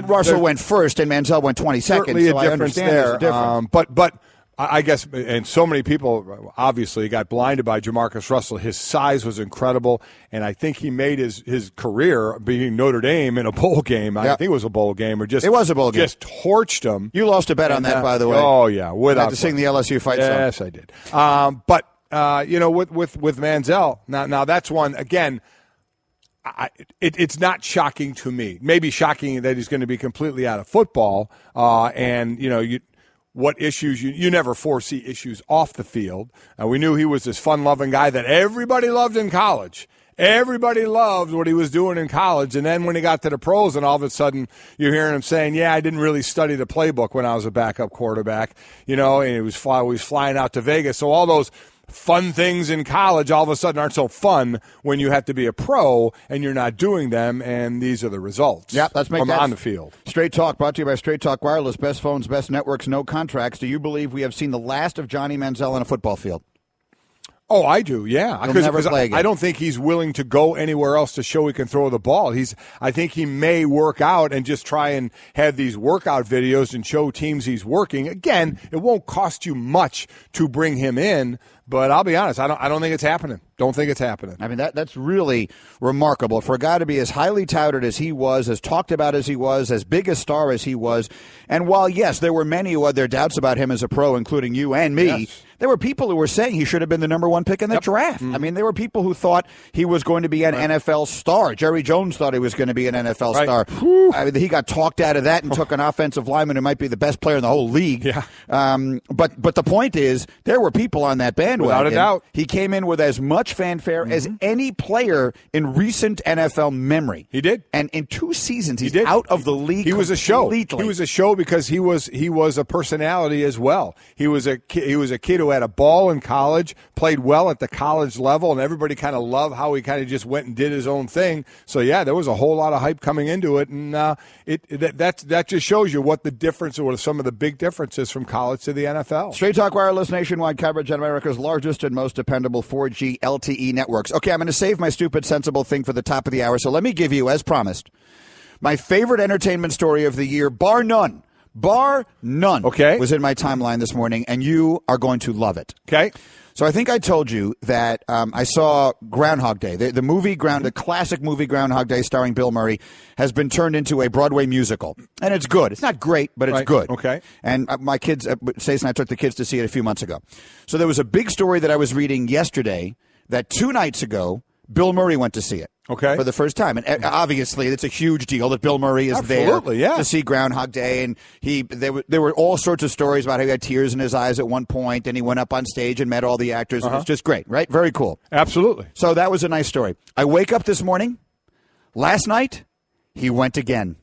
Speaker 4: Russell went first, and Manziel went 22nd.
Speaker 5: Certainly
Speaker 4: so
Speaker 5: a difference there. But I guess, and so many people obviously got blinded by Jamarcus Russell. His size was incredible, and I think he made his career being Notre Dame in a bowl game. I think it was a bowl game, or just
Speaker 4: it was a bowl game.
Speaker 5: Just torched him.
Speaker 4: You lost a bet on that, by the way.
Speaker 5: Oh yeah, without
Speaker 4: to sing the LSU fight song.
Speaker 5: Yes, I did. But with Manziel, now that's one again. It's not shocking to me. Maybe shocking that he's going to be completely out of football, what issues you never foresee issues off the field. We knew he was this fun-loving guy that everybody loved in college. Everybody loved what he was doing in college, and then when he got to the pros, and all of a sudden you're hearing him saying, "Yeah, I didn't really study the playbook when I was a backup quarterback," and he was flying out to Vegas. So all those fun things in college all of a sudden aren't so fun when you have to be a pro and you're not doing them, and these are the results.
Speaker 4: Yeah, let's make that
Speaker 5: on the field.
Speaker 4: Straight Talk brought to you by Straight Talk Wireless. Best phones, best networks, no contracts. Do you believe we have seen the last of Johnny Manziel on a football field?
Speaker 5: Oh, I do, yeah.
Speaker 4: He'll never play again.
Speaker 5: I don't think he's willing to go anywhere else to show he can throw the ball. I think he may work out and just try and have these workout videos and show teams he's working. Again, it won't cost you much to bring him in, but I'll be honest, I don't think it's happening. Don't think it's happening.
Speaker 4: I mean, that's really remarkable for a guy to be as highly touted as he was, as talked about as he was, as big a star as he was. And while, yes, there were many who had their doubts about him as a pro, including you and me, yes, there were people who were saying he should have been the number one pick in the draft. Mm-hmm. I mean, there were people who thought he was going to be an NFL star. Jerry Jones thought he was going to be an NFL star. I mean, he got talked out of that and took an offensive lineman who might be the best player in the whole league.
Speaker 5: Yeah.
Speaker 4: But the point is, there were people on that bandwagon.
Speaker 5: Without a doubt.
Speaker 4: He came in with as much fanfare as any player in recent NFL memory.
Speaker 5: He did.
Speaker 4: And in 2 seasons, he's out of the league.
Speaker 5: He was a show.
Speaker 4: Completely.
Speaker 5: He was a show because he was a personality as well. He was a kid who had a ball in college, played well at the college level, and everybody kind of loved how he kind of just went and did his own thing. So yeah, there was a whole lot of hype coming into it, and that just shows you what the difference, or what some of the big differences from college to the NFL.
Speaker 4: Straight Talk Wireless, nationwide coverage on America's largest and most dependable 4G LTE networks. Okay, I'm going to save my stupid, sensible thing for the top of the hour, so let me give you, as promised, my favorite entertainment story of the year, bar none,
Speaker 5: okay,
Speaker 4: was in my timeline this morning, and you are going to love it.
Speaker 5: Okay.
Speaker 4: So I think I told you that I saw Groundhog Day. The movie the classic movie Groundhog Day starring Bill Murray has been turned into a Broadway musical. And it's good. It's not great, but it's good.
Speaker 5: Okay.
Speaker 4: And my kids, Stace and I took the kids to see it a few months ago. So there was a big story that I was reading yesterday that 2 nights ago, Bill Murray went to see it.
Speaker 5: Okay.
Speaker 4: For the first time. And obviously, it's a huge deal that Bill Murray is there to see Groundhog Day. And there were all sorts of stories about how he had tears in his eyes at one point, and he went up on stage and met all the actors. And it's just great, right? Very cool.
Speaker 5: Absolutely.
Speaker 4: So that was a nice story. I wake up this morning. Last night, he went again.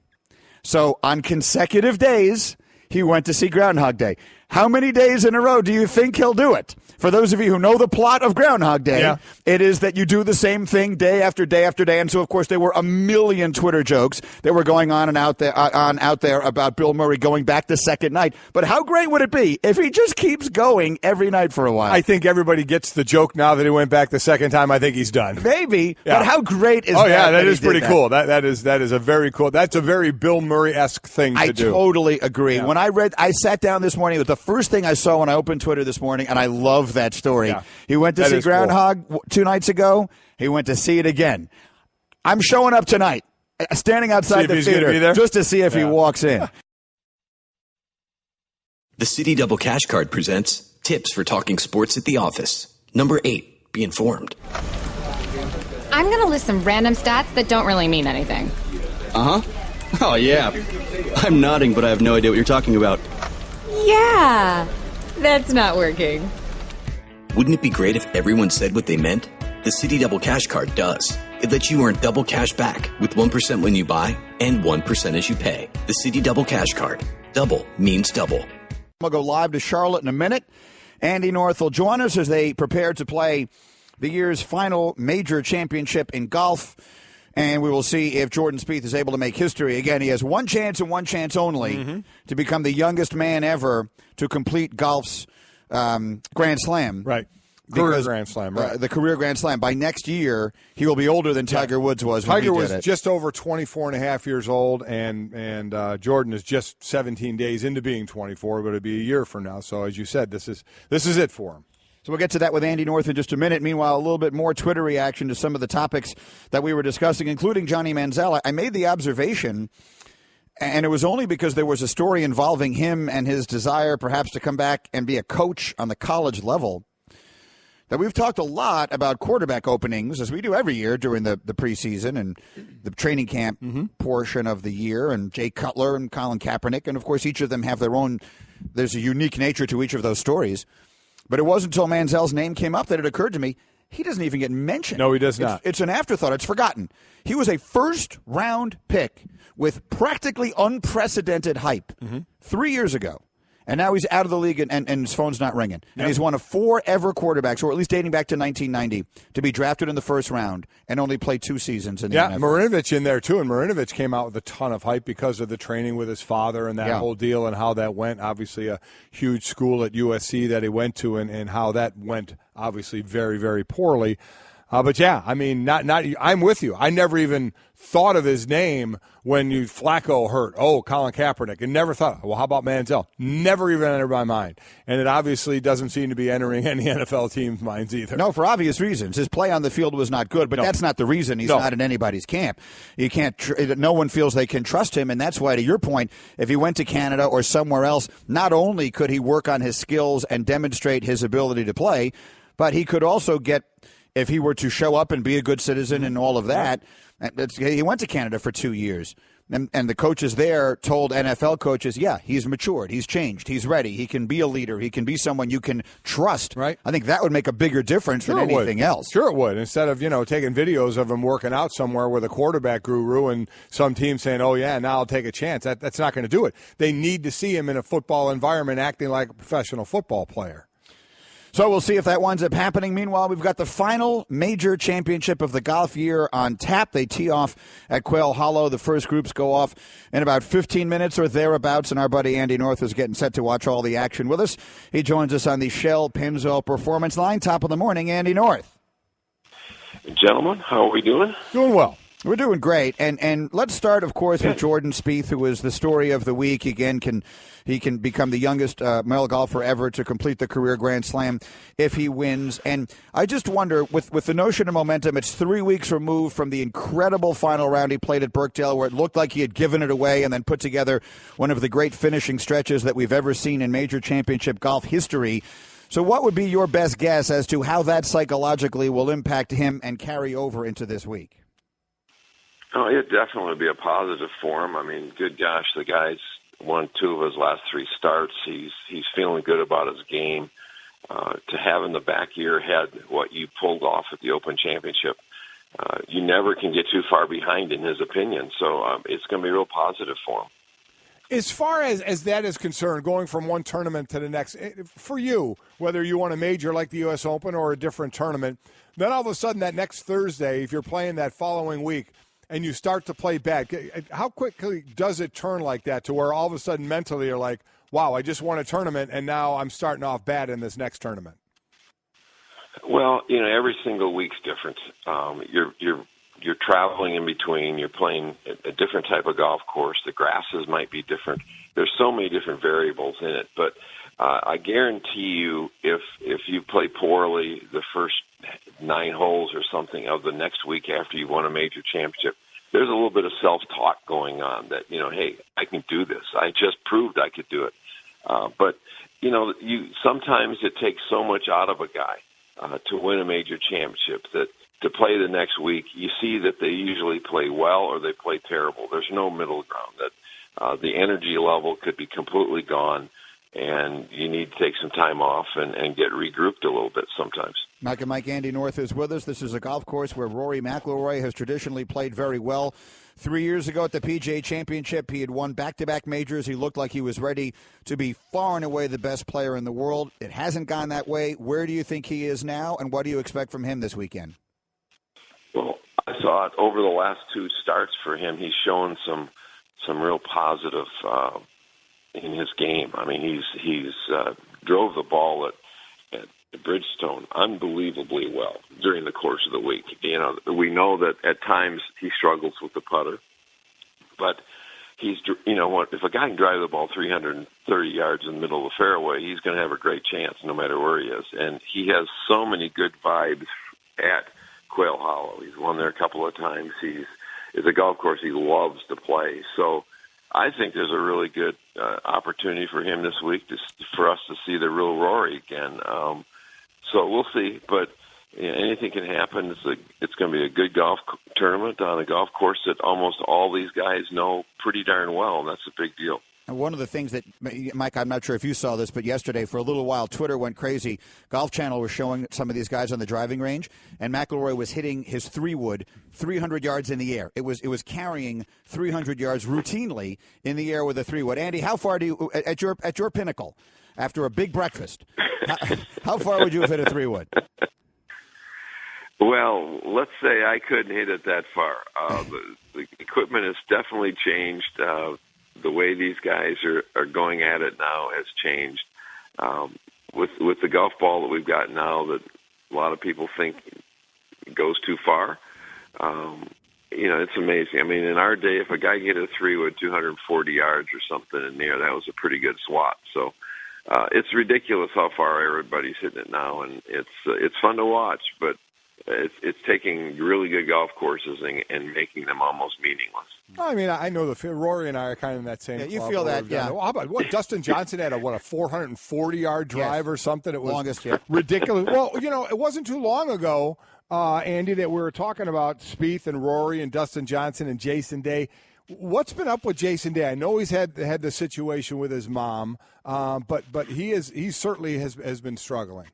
Speaker 4: So on consecutive days, he went to see Groundhog Day. How many days in a row do you think he'll do it? For those of you who know the plot of Groundhog Day, it is that you do the same thing day after day after day. And so, of course, there were a million Twitter jokes that were going on and out there about Bill Murray going back the second night. But how great would it be if he just keeps going every night for a while?
Speaker 5: I think everybody gets the joke now that he went back the second time. I think he's done.
Speaker 4: Maybe, but how great is that?
Speaker 5: Oh, yeah, that is pretty cool. That is a very cool. That's a very Bill Murray-esque thing to do.
Speaker 4: I totally agree. Yeah. When I sat down this morning, it was the first thing I saw when I opened Twitter this morning, and I love that story. Yeah. He went to see Groundhog 2 nights ago. He went to see it again. I'm showing up tonight, standing outside the theater just to see if he walks in.
Speaker 1: The Citi Double Cash Card presents tips for talking sports at the office. Number 8, be informed.
Speaker 9: I'm going to list some random stats that don't really mean anything.
Speaker 10: Uh-huh. Oh, yeah. I'm nodding, but I have no idea what you're talking about.
Speaker 9: Yeah, that's not working.
Speaker 1: Wouldn't it be great if everyone said what they meant? The Citi Double Cash Card does. It lets you earn double cash back with 1% when you buy and 1% as you pay. The Citi Double Cash Card. Double means double.
Speaker 4: We'll go live to Charlotte in a minute. Andy North will join us as they prepare to play the year's final major championship in golf. And we will see if Jordan Spieth is able to make history. Again, he has one chance and one chance only to become the youngest man ever to complete golf's Grand Slam.
Speaker 5: Right. Career Grand Slam, right.
Speaker 4: The career Grand Slam. By next year, he will be older than Tiger Woods was when
Speaker 5: Tiger
Speaker 4: he did
Speaker 5: was just over 24 and a half years old, and Jordan is just 17 days into being 24, but it'll be a year from now. So, as you said, this is it for him.
Speaker 4: So we'll get to that with Andy North in just a minute. Meanwhile, a little bit more Twitter reaction to some of the topics that we were discussing, including Johnny Manziel. I made the observation, and it was only because there was a story involving him and his desire perhaps to come back and be a coach on the college level, that we've talked a lot about quarterback openings, as we do every year during the preseason and the training camp portion of the year, and Jay Cutler and Colin Kaepernick. And, of course, each of them have their own – there's a unique nature to each of those stories. But it wasn't until Manziel's name came up that it occurred to me he doesn't even get mentioned.
Speaker 5: No, he does not.
Speaker 4: It's an afterthought. It's forgotten. He was a first-round pick with practically unprecedented hype 3 years ago. And now he's out of the league and his phone's not ringing. And he's one of 4 ever quarterbacks, or at least dating back to 1990, to be drafted in the first round and only play 2 seasons in the NFL.
Speaker 5: Marinovich in there, too. And Marinovich came out with a ton of hype because of the training with his father and that whole deal and how that went. Obviously, a huge school at USC that he went to and how that went, obviously, very, very poorly. But yeah, I mean, I'm with you. I never even thought of his name when Flacco hurt. Oh, Colin Kaepernick. And never thought, well, how about Manziel? Never even entered my mind. And it obviously doesn't seem to be entering any NFL team's minds either.
Speaker 4: No, for obvious reasons. His play on the field was not good, but that's not the reason he's not in anybody's camp. You can't. No one feels they can trust him, and that's why, to your point, if he went to Canada or somewhere else, not only could he work on his skills and demonstrate his ability to play, but he could also get, if he were to show up and be a good citizen and all of that. He went to Canada for 2 years. And the coaches there told NFL coaches, he's matured, he's changed, he's ready, he can be a leader, he can be someone you can trust.
Speaker 5: Right.
Speaker 4: I think that would make a bigger difference than anything else.
Speaker 5: Sure it would. Instead of, taking videos of him working out somewhere with a quarterback guru and some team saying, oh, yeah, now I'll take a chance. That's not going to do it. They need to see him in a football environment acting like a professional football player.
Speaker 4: So we'll see if that winds up happening. Meanwhile, we've got the final major championship of the golf year on tap. They tee off at Quail Hollow. The first groups go off in about 15 minutes or thereabouts, and our buddy Andy North is getting set to watch all the action with us. He joins us on the Shell Pennzoil Performance Line. Top of the morning, Andy North.
Speaker 11: Gentlemen, how are we doing?
Speaker 5: Doing well.
Speaker 4: We're doing great, and let's start, of course, with Jordan Spieth, who was the story of the week. Again, he can become the youngest male golfer ever to complete the career Grand Slam if he wins. And I just wonder, with the notion of momentum, it's 3 weeks removed from the incredible final round he played at Birkdale, where it looked like he had given it away and then put together one of the great finishing stretches that we've ever seen in major championship golf history. So what would be your best guess as to how that psychologically will impact him and carry over into this week?
Speaker 11: Oh, it definitely would be a positive for him. I mean, good gosh, the guy's won 2 of his last 3 starts. He's feeling good about his game. To have in the back of your head what you pulled off at the Open Championship, you never can get too far behind, in his opinion. So it's going to be real positive for him.
Speaker 5: As far as that is concerned, going from one tournament to the next, for you, whether you want a major like the U.S. Open or a different tournament, then all of a sudden that next Thursday, if you're playing that following week and you start to play bad, how quickly does it turn like that to where all of a sudden mentally you're like, wow, I just won a tournament and now I'm starting off bad in this next tournament?
Speaker 11: Well, every single week's different. You're traveling in between. You're playing a different type of golf course. The grasses might be different. There's so many different variables in it. But I guarantee you, if you play poorly the first 9 holes or something of the next week after you won a major championship, there's a little bit of self-talk going on that, hey, I can do this. I just proved I could do it. But sometimes it takes so much out of a guy to win a major championship that to play the next week, you see that they usually play well or they play terrible. There's no middle ground. That the energy level could be completely gone, and you need to take some time off and get regrouped a little bit sometimes.
Speaker 4: Mike, Andy North is with us. This is a golf course where Rory McIlroy has traditionally played very well. 3 years ago at the PGA Championship, he had won back-to-back majors. He looked like he was ready to be far and away the best player in the world. It hasn't gone that way. Where do you think he is now, and what do you expect from him this weekend?
Speaker 11: Well, I saw it over the last 2 starts for him. He's shown some real positive in his game. I mean, he's drove the ball at Bridgestone unbelievably well during the course of the week. We know that at times he struggles with the putter, but if a guy can drive the ball 330 yards in the middle of the fairway, he's going to have a great chance no matter where he is. And he has so many good vibes at Quail Hollow. He's won there a couple of times. It's a golf course he loves to play. So I think there's a really good opportunity for him this week for us to see the real Rory again. So we'll see, but anything can happen. It's going to be a good golf tournament on a golf course that almost all these guys know pretty darn well, and that's a big deal.
Speaker 4: And one of the things that, Mike, I'm not sure if you saw this, but yesterday for a little while, Twitter went crazy. Golf Channel was showing some of these guys on the driving range, and McIlroy was hitting his 3-wood 300 yards in the air. It was carrying 300 yards routinely in the air with a 3-wood. Andy, how far do you, at your pinnacle, after a big breakfast, how far would you have hit a 3-wood?
Speaker 11: Well, let's say I couldn't hit it that far. The equipment has definitely changed. The way these guys are going at it now has changed. With the golf ball that we've got now that a lot of people think goes too far, it's amazing. I mean, in our day, if a guy hit a 3-wood 240 yards or something in there, that was a pretty good swat. So it's ridiculous how far everybody's hitting it now, and it's fun to watch, but it's taking really good golf courses and making them almost meaningless.
Speaker 5: I mean, I know Rory and I are kind of in that same.
Speaker 4: Yeah, you feel that, yeah.
Speaker 5: How about Dustin Johnson had a 440-yard drive or something? It was
Speaker 4: longest, yeah.
Speaker 5: Ridiculous. Well, it wasn't too long ago, Andy, that we were talking about Spieth and Rory and Dustin Johnson and Jason Day. What's been up with Jason Day? I know he's had the situation with his mom, but he certainly has been struggling.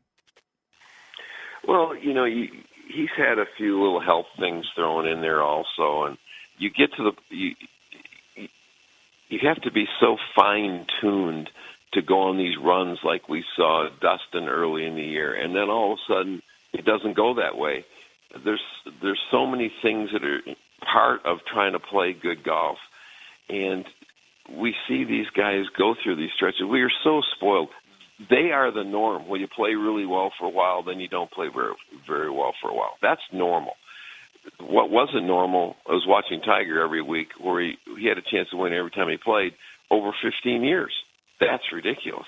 Speaker 11: Well, he's had a few little health things thrown in there also, and you get to you have to be so fine-tuned to go on these runs like we saw Dustin early in the year, and then all of a sudden it doesn't go that way. There's so many things that are part of trying to play good golf, and we see these guys go through these stretches. We are so spoiled. They are the norm. When you play really well for a while, then you don't play very, very well for a while. That's normal. What wasn't normal, I was watching Tiger every week where he had a chance to win every time he played over 15 years. That's ridiculous.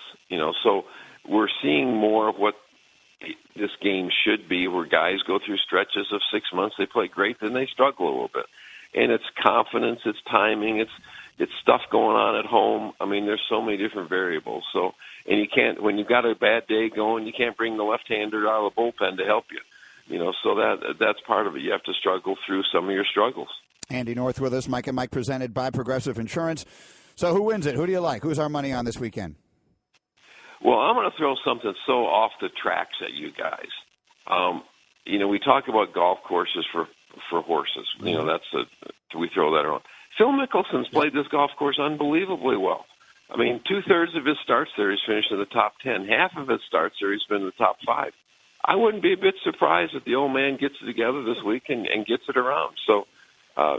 Speaker 11: So we're seeing more of what this game should be, where guys go through stretches of 6 months, they play great, then they struggle a little bit. And it's confidence, it's timing, it's stuff going on at home. I mean, there's so many different variables. So, and you can't, when you've got a bad day going, you can't bring the left-hander out of the bullpen to help you. So that's part of it. You have to struggle through some of your struggles.
Speaker 4: Andy North with us, Mike and Mike presented by Progressive Insurance. So who wins it? Who do you like? Who's our money on this weekend?
Speaker 11: Well, I'm going to throw something so off the tracks at you guys. We talk about golf courses for horses. We throw that around. Phil Mickelson's played this golf course unbelievably well. I mean, 2/3 of his starts there, he's finished in the top 10. Half of his starts there, he's been in the top 5. I wouldn't be a bit surprised if the old man gets it together this week and gets it around. So,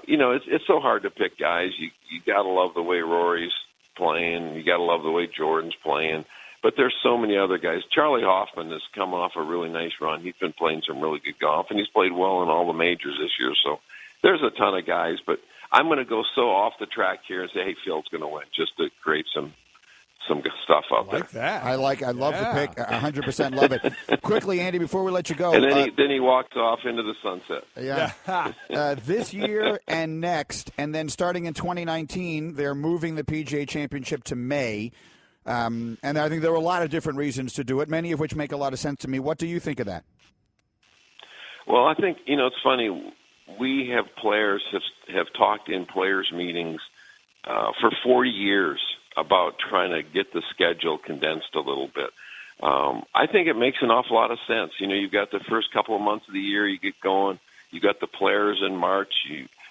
Speaker 11: it's so hard to pick guys. You got to love the way Rory's playing. You got to love the way Jordan's playing. But there's so many other guys. Charlie Hoffman has come off a really nice run. He's been playing some really good golf, and he's played well in all the majors this year. So there's a ton of guys. But I'm going to go so off the track here and say, hey, Phil's going to win, just to create some good stuff out there.
Speaker 5: That.
Speaker 4: I love the pick. 100% love it. Quickly, Andy, before we let you go.
Speaker 11: And then he walks off into the sunset.
Speaker 4: Yeah. This year and next, and then starting in 2019, they're moving the PGA Championship to May. And I think there are a lot of different reasons to do it, many of which make a lot of sense to me. What do you think of that?
Speaker 11: Well, I think, it's funny. We have players have talked in players' meetings for 40 years about trying to get the schedule condensed a little bit. I think it makes an awful lot of sense. You've got the first couple of months of the year, you get going. You got the players in March.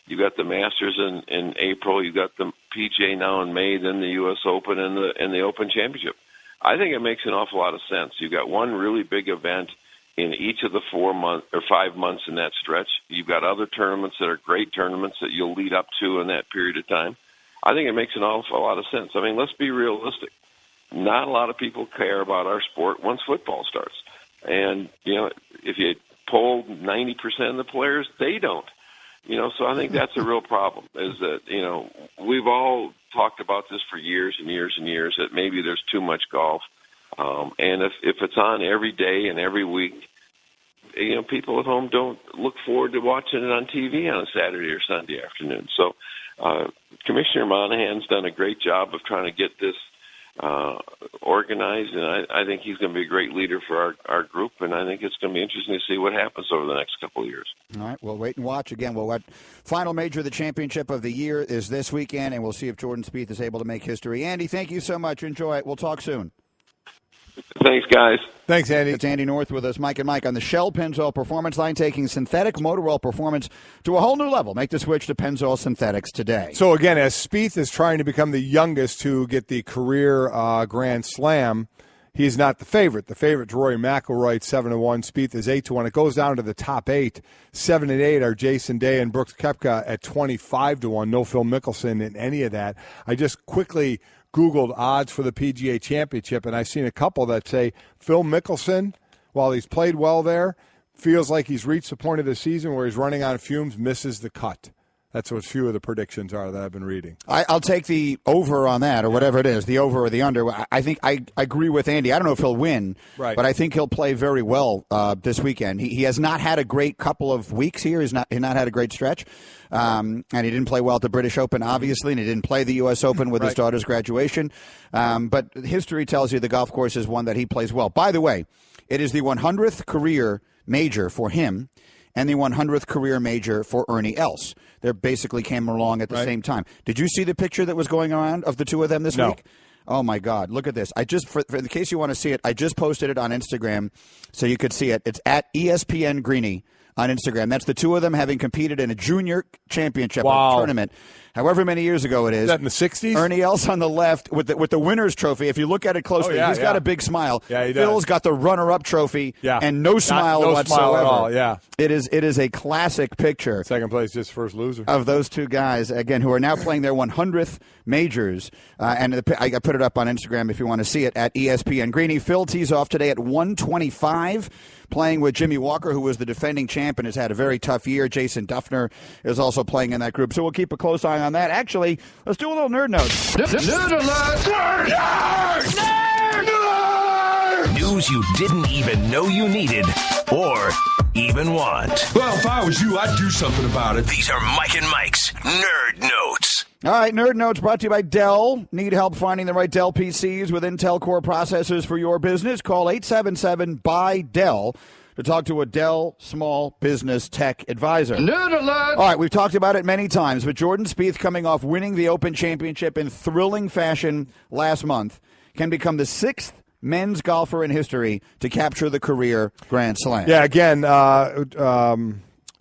Speaker 11: You got the Masters in April. You got the PGA now in May, then the U.S. Open and the Open Championship. I think it makes an awful lot of sense. You've got one really big event in each of the 4 months or 5 months in that stretch. You've got other tournaments that are great tournaments that you'll lead up to in that period of time. I think it makes an awful lot of sense. I mean, let's be realistic. Not a lot of people care about our sport once football starts. And, if you poll 90% of the players, they don't. So I think that's a real problem, is that, we've all talked about this for years and years and years, that maybe there's too much golf. And if it's on every day and every week, people at home don't look forward to watching it on TV on a Saturday or Sunday afternoon. So Commissioner Monahan's done a great job of trying to get this organized, and I think he's going to be a great leader for our group, and I think it's going to be interesting to see what happens over the next couple of years.
Speaker 4: All right, we'll wait and watch. Again, what final major of the championship of the year is this weekend, and we'll see if Jordan Spieth is able to make history. Andy, thank you so much. Enjoy it. We'll talk soon.
Speaker 11: Thanks, guys.
Speaker 5: Thanks, Andy.
Speaker 4: It's Andy North with us, Mike and Mike, on the Shell Pennzoil Performance Line, taking synthetic motor oil performance to a whole new level. Make the switch to Pennzoil Synthetics today.
Speaker 5: So, again, as Spieth is trying to become the youngest to get the career Grand Slam, he's not the favorite. The favorite, Rory McIlroy, 7-1. Spieth is 8-1. It goes down to the top 8. 7 and 8 are Jason Day and Brooks Koepka at 25-1. No Phil Mickelson in any of that. I just quickly Googled odds for the PGA Championship, and I've seen a couple that say Phil Mickelson, while he's played well there, feels like he's reached the point of the season where he's running on fumes, misses the cut. That's what a few of the predictions are that I've been reading.
Speaker 4: I'll take the over on that, or whatever it is, the over or the under. I think I agree with Andy. I don't know if he'll win,
Speaker 5: right,
Speaker 4: but I think he'll play very well this weekend. He has not had a great couple of weeks here. He's not had a great stretch. And he didn't play well at the British Open, obviously, and he didn't play the U.S. Open with his daughter's graduation. But history tells you the golf course is one that he plays well. By the way, it is the 100th career major for him and the 100th career major for Ernie Els. They basically came along at the same time. Did you see the picture that was going around of the two of them this week? Oh, my God. Look at this. I just, for in case you want to see it, I just posted it on Instagram so you could see it. It's at ESPN Greeny on Instagram. That's the two of them having competed in a junior championship tournament, however many years ago it is.
Speaker 5: Is that in the 60s?
Speaker 4: Ernie Els on the left with the winner's trophy. If you look at it closely, he's got a big smile.
Speaker 5: Yeah, he
Speaker 4: Phil's
Speaker 5: does.
Speaker 4: got the runner-up trophy and no smile whatsoever.
Speaker 5: Smile at all, yeah.
Speaker 4: It is a classic picture.
Speaker 5: Second place, just first loser.
Speaker 4: Of those two guys, again, who are now playing their 100th majors. And I put it up on Instagram if you want to see it at ESPN Greeny. Phil tees off today at 125. Playing with Jimmy Walker, who was the defending champ and has had a very tough year. Jason Duffner is also playing in that group. So we'll keep a close eye on that. Actually, let's do a little nerd note.
Speaker 6: Nerd alert! Nerd! Nerd! News you didn't even know you needed or even want.
Speaker 12: Well, if I was you, I'd do something about it.
Speaker 6: These are Mike and Mike's Nerd Notes.
Speaker 4: All right, Nerd Notes brought to you by Dell. Need help finding the right Dell PCs with Intel Core processors for your business? Call 877-BUY-DELL to talk to a Dell Small Business Tech Advisor.
Speaker 13: Nerd alert!
Speaker 4: All right, we've talked about it many times, but Jordan Spieth, coming off winning the Open Championship in thrilling fashion last month, can become the 6th men's golfer in history to capture the career Grand Slam.
Speaker 5: Yeah, again,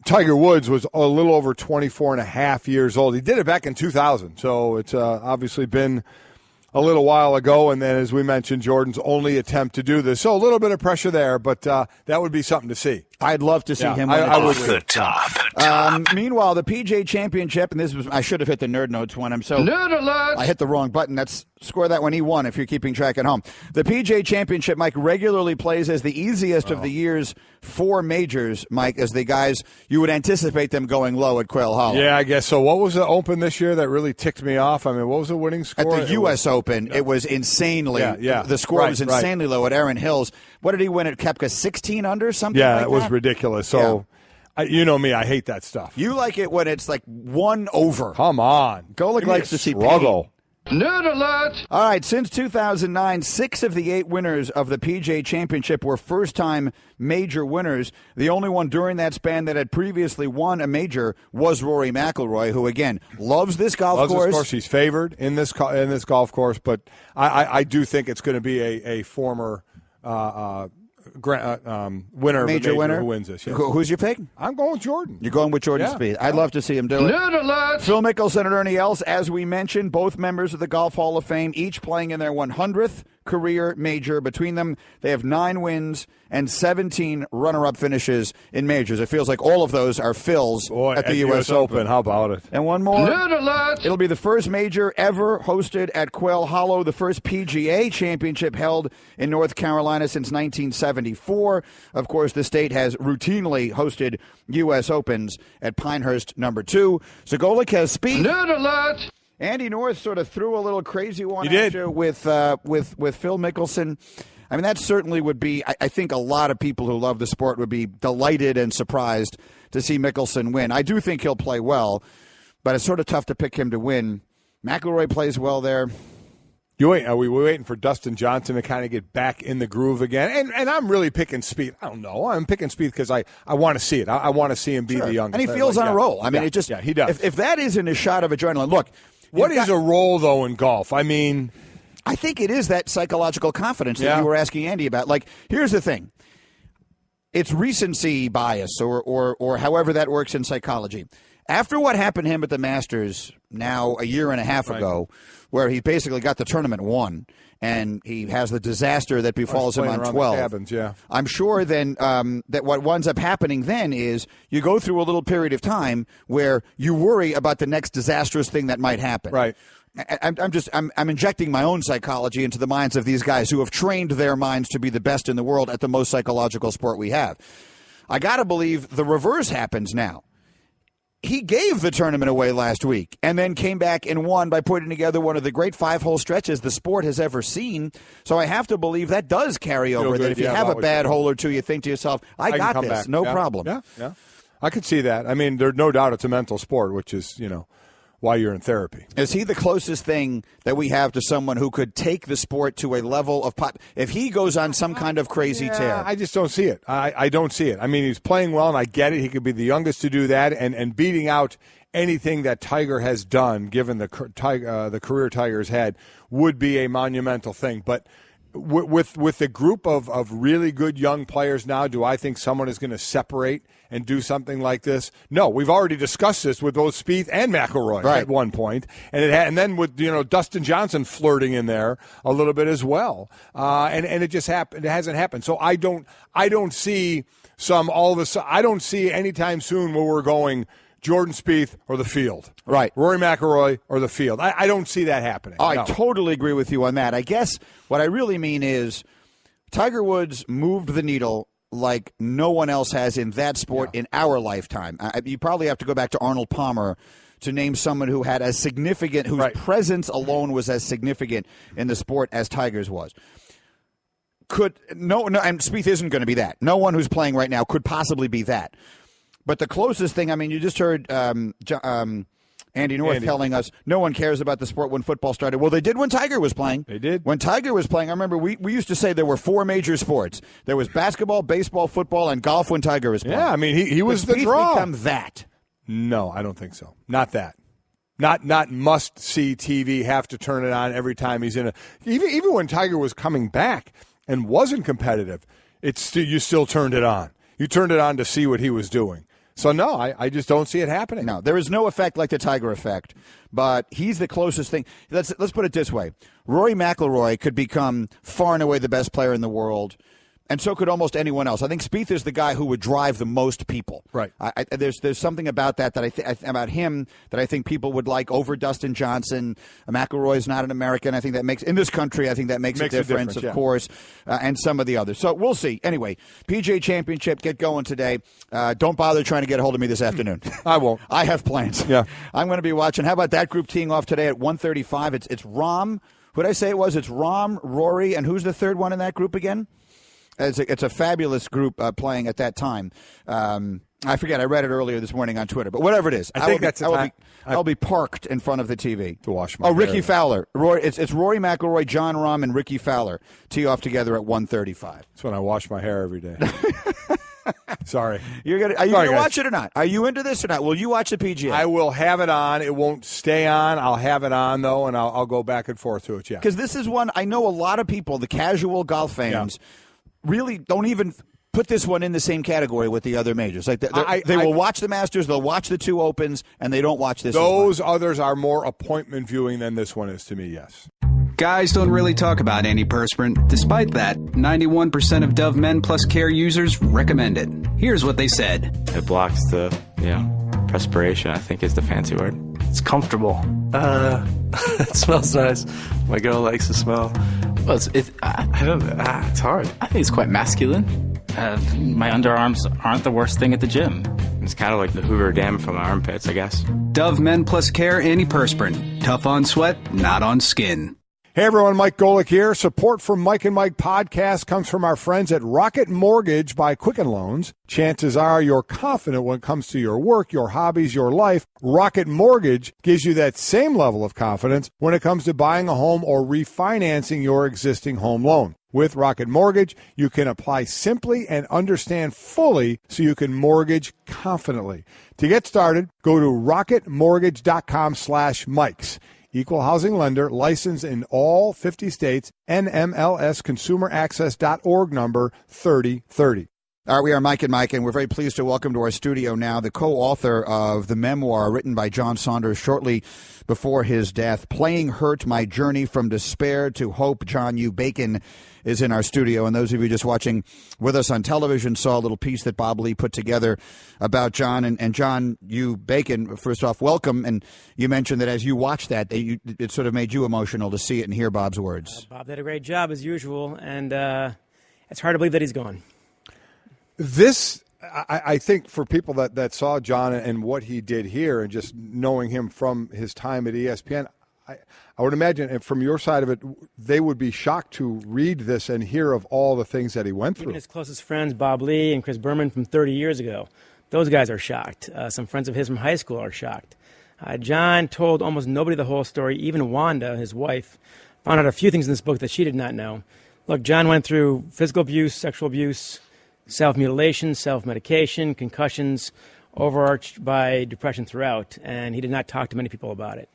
Speaker 5: Tiger Woods was a little over 24 and a half years old. He did it back in 2000, so it's obviously been a little while ago. And then, as we mentioned, Jordan's only attempt to do this. So a little bit of pressure there, but that would be something to see.
Speaker 4: I'd love to see him.
Speaker 6: Off the top.
Speaker 4: Meanwhile, the PGA Championship, and I should have hit the Nerd Notes one.
Speaker 13: Nerd alert!
Speaker 4: I hit the wrong button. Score that one E1 if you're keeping track at home. The PGA Championship, Mike, regularly plays as the easiest of the year's 4 majors, Mike, as the guys, you would anticipate them going low at Quail Hollow.
Speaker 5: Yeah, I guess so. What was the Open this year that really ticked me off? I mean, what was the winning score?
Speaker 4: At the U.S. Open, it was insanely.
Speaker 5: Yeah.
Speaker 4: The score was insanely low at Erin Hills. What did he win at Koepka? 16 under, something like that?
Speaker 5: Yeah, it was ridiculous. So, you know me, I hate that stuff.
Speaker 4: You like it when it's like 1 over.
Speaker 5: Come on.
Speaker 4: Golic likes to see
Speaker 5: struggle.
Speaker 13: Nerd alert!
Speaker 4: All right, since 2009, 6 of the 8 winners of the PGA Championship were first-time major winners. The only one during that span that had previously won a major was Rory McIlroy, who, again, loves this golf course.
Speaker 5: This course. He's favored in this golf course, but I do think it's going to be a former winner,
Speaker 4: major winner
Speaker 5: who wins this. Yes.
Speaker 4: Who's your pick?
Speaker 5: I'm going with Jordan.
Speaker 4: You're going with Jordan Spieth. I'd love to see him do it.
Speaker 13: Nerd alert!
Speaker 4: Phil Mickelson and Ernie Els, as we mentioned, both members of the Golf Hall of Fame, each playing in their 100th career major. Between them, they have 9 wins and 17 runner-up finishes in majors. It feels like all of those are Phil's at the U.S. Open.
Speaker 5: How about it?
Speaker 4: And one more.
Speaker 13: Nerd alert!
Speaker 4: It'll be the first major ever hosted at Quail Hollow, the first PGA Championship held in North Carolina since 1974. Of course, the state has routinely hosted U.S. Opens at Pinehurst No. 2. So Golic has Spieth.
Speaker 13: Nerd alert!
Speaker 4: Andy North sort of threw a little crazy one
Speaker 5: at
Speaker 4: you with Phil Mickelson. I mean, that certainly would be, I think a lot of people who love the sport would be delighted and surprised to see Mickelson win. I do think he'll play well, but it's sort of tough to pick him to win. McIlroy plays well there.
Speaker 5: Are we waiting for Dustin Johnson to kind of get back in the groove again? And I'm really picking Spieth. I don't know. I'm picking Spieth because I want to see it. I want to see him be the youngest.
Speaker 4: And he feels on a roll. I mean,
Speaker 5: he does.
Speaker 4: If that isn't a shot of adrenaline, look.
Speaker 5: What is a roll, though, in golf? I mean,
Speaker 4: I think it is that psychological confidence that you were asking Andy about. Like, here's the thing. It's recency bias or however that works in psychology. After what happened to him at the Masters now a year and a half ago, where he basically got the tournament won, and he has the disaster that befalls him on 12.
Speaker 5: Cabins,
Speaker 4: I'm sure then that what winds up happening then is you go through a little period of time where you worry about the next disastrous thing that might happen.
Speaker 5: Right.
Speaker 4: I'm injecting my own psychology into the minds of these guys who have trained their minds to be the best in the world at the most psychological sport we have. I got to believe the reverse happens now. He gave the tournament away last week and then came back and won by putting together one of the great 5-hole stretches the sport has ever seen. So I have to believe that does carry over, that if you have a bad hole or two, you think to yourself, I got this,
Speaker 5: back.
Speaker 4: No problem.
Speaker 5: Yeah. I could see that. I mean, there's no doubt it's a mental sport, which is, why you're in therapy.
Speaker 4: Is he the closest thing that we have to someone who could take the sport to a level of pop? If he goes on some kind of crazy tear.
Speaker 5: I just don't see it. I don't see it. I mean, he's playing well, and I get it. He could be the youngest to do that, and beating out anything that Tiger has done, given the career Tiger's had, would be a monumental thing. But with the group of really good young players now, do I think someone is going to separate and do something like this? No, we've already discussed this with both Spieth and McIlroy at one point, and then with Dustin Johnson flirting in there a little bit as well, and it just happened. It hasn't happened. So I don't see I don't see anytime soon where we're going Jordan Spieth or the field.
Speaker 4: Right.
Speaker 5: Rory McIlroy or the field. I don't see that happening.
Speaker 4: I totally agree with you on that. I guess what I really mean is Tiger Woods moved the needle like no one else has in that sport in our lifetime. You probably have to go back to Arnold Palmer to name someone who had as significant, whose presence alone was as significant in the sport as Tiger's was. And Spieth isn't going to be that. No one who's playing right now could possibly be that. But the closest thing, I mean, you just heard Andy North telling us no one cares about the sport when football started. Well, they did when Tiger was playing.
Speaker 5: They did.
Speaker 4: When Tiger was playing, I remember we used to say there were 4 major sports. There was basketball, baseball, football, and golf when Tiger was playing.
Speaker 5: Yeah, I mean, he was the
Speaker 4: Spieth
Speaker 5: draw.
Speaker 4: become that?
Speaker 5: No, I don't think so. Not that. Not must-see TV, have to turn it on every time he's in a – even when Tiger was coming back and wasn't competitive, you still turned it on. You turned it on to see what he was doing. So, no, I just don't see it happening.
Speaker 4: No, there is no effect like the Tiger effect, but he's the closest thing. Let's put it this way. Rory McIlroy could become far and away the best player in the world, and so could almost anyone else. I think Spieth is the guy who would drive the most people.
Speaker 5: Right.
Speaker 4: There's something about that about him that I think people would like over Dustin Johnson. McIlroy is not an American. I think that makes, in this country, I think that makes a difference, of course, and some of the others. So we'll see. Anyway, PGA Championship, get going today. Don't bother trying to get a hold of me this afternoon.
Speaker 5: I won't.
Speaker 4: I have plans.
Speaker 5: Yeah.
Speaker 4: I'm going to be watching. How about that group teeing off today at 1:35? It's Rahm. Who did I say it was? It's Rahm, Rory, and who's the third one in that group again? It's a fabulous group playing at that time. I forget. I read it earlier this morning on Twitter. But whatever it is, I'll be parked in front of the TV
Speaker 5: to watch my
Speaker 4: Ricky Fowler. It's Rory McIlroy, John Rahm, and Ricky Fowler tee off together at 1:35.
Speaker 5: That's when I wash my hair every day. Sorry.
Speaker 4: Are you going to watch it or not? Are you into this or not? Will you watch the PGA?
Speaker 5: I will have it on. It won't stay on. I'll have it on, though, and I'll go back and forth to it, yeah.
Speaker 4: Because this is one, I know a lot of people, the casual golf fans, really don't even put this one in the same category with the other majors. Like they will watch the Masters, they'll watch the 2 Opens, and they don't watch this.
Speaker 5: Those others are more appointment viewing than this one is to me, yes.
Speaker 14: Guys don't really talk about antiperspirant. Despite that, 91% of Dove Men Plus Care users recommend it. Here's what they said.
Speaker 15: It blocks the, perspiration, I think is the fancy word. It's comfortable. It smells nice. My girl likes the smell. Well, it's hard.
Speaker 16: I think it's quite masculine. My underarms aren't the worst thing at the gym.
Speaker 15: It's kind of like the Hoover Dam from my armpits, I guess.
Speaker 14: Dove Men Plus Care Antiperspirant. Tough on sweat, not on skin.
Speaker 5: Hey everyone, Mike Golic here. Support for Mike and Mike podcast comes from our friends at Rocket Mortgage by Quicken Loans. Chances are you're confident when it comes to your work, your hobbies, your life. Rocket Mortgage gives you that same level of confidence when it comes to buying a home or refinancing your existing home loan. With Rocket Mortgage, you can apply simply and understand fully so you can mortgage confidently. To get started, go to rocketmortgage.com/Mikes. Equal housing lender, licensed in all 50 states, NMLS consumeraccess.org number 3030.
Speaker 4: All right, we are Mike and Mike, and we're very pleased to welcome to our studio now the co-author of the memoir written by John Saunders shortly before his death, Playing Hurt, My Journey from Despair to Hope. John U. Bacon is in our studio, and those of you just watching with us on television saw a little piece that Bob Lee put together about John. And John U. Bacon, first off, welcome. And you mentioned that as you watched that, it sort of made you emotional to see it and hear Bob's words.
Speaker 17: Bob did a great job, as usual, and it's hard to believe that he's gone.
Speaker 5: This, I think, for people that saw John and what he did here and just knowing him from his time at ESPN, I would imagine, and from your side of it, they would be shocked to read this and hear of all the things that he went through.
Speaker 17: Even his closest friends, Bob Lee and Chris Berman from 30 years ago, those guys are shocked. Some friends of his from high school are shocked. John told almost nobody the whole story. Even Wanda, his wife, found out a few things in this book that she did not know. Look, John went through physical abuse, sexual abuse, self-mutilation, self-medication, concussions, overarched by depression throughout, and he did not talk to many people about it.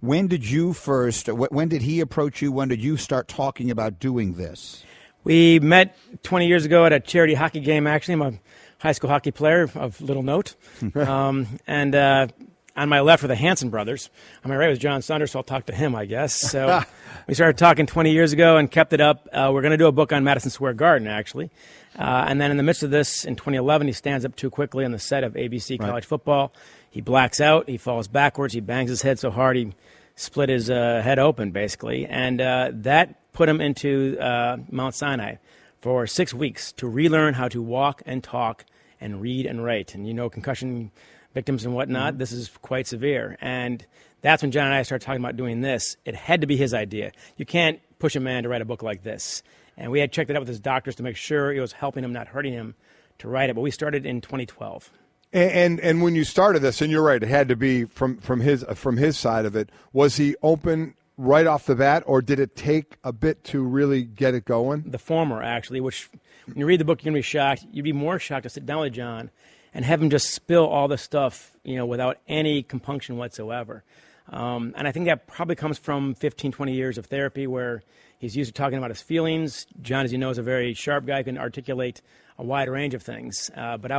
Speaker 4: When did he approach you? When did you start talking about doing this?
Speaker 17: We met 20 years ago at a charity hockey game, actually. I'm a high school hockey player of little note. And on my left were the Hanson brothers. On my right was John Saunders, so I'll talk to him, I guess. So we started talking 20 years ago and kept it up. We're going to do a book on Madison Square Garden, actually. And then in the midst of this, in 2011, he stands up too quickly on the set of ABC College Football. He blacks out. He falls backwards. He bangs his head so hard he split his head open, basically. And that put him into Mount Sinai for 6 weeks to relearn how to walk and talk and read and write. And, concussion victims and whatnot, this is quite severe. And that's when John and I started talking about doing this. It had to be his idea. You can't push a man to write a book like this. And we had checked it out with his doctors to make sure it was helping him, not hurting him, to write it. But we started in 2012.
Speaker 5: And when you started this, and you're right, it had to be from his side of it. Was he open right off the bat, or did it take a bit to really get it going?
Speaker 17: The former, actually, which when you read the book, you're going to be shocked. You'd be more shocked to sit down with John and have him just spill all this stuff, without any compunction whatsoever. And I think that probably comes from 15, 20 years of therapy where he's used to talking about his feelings. John, as you know, is a very sharp guy, can articulate a wide range of things. But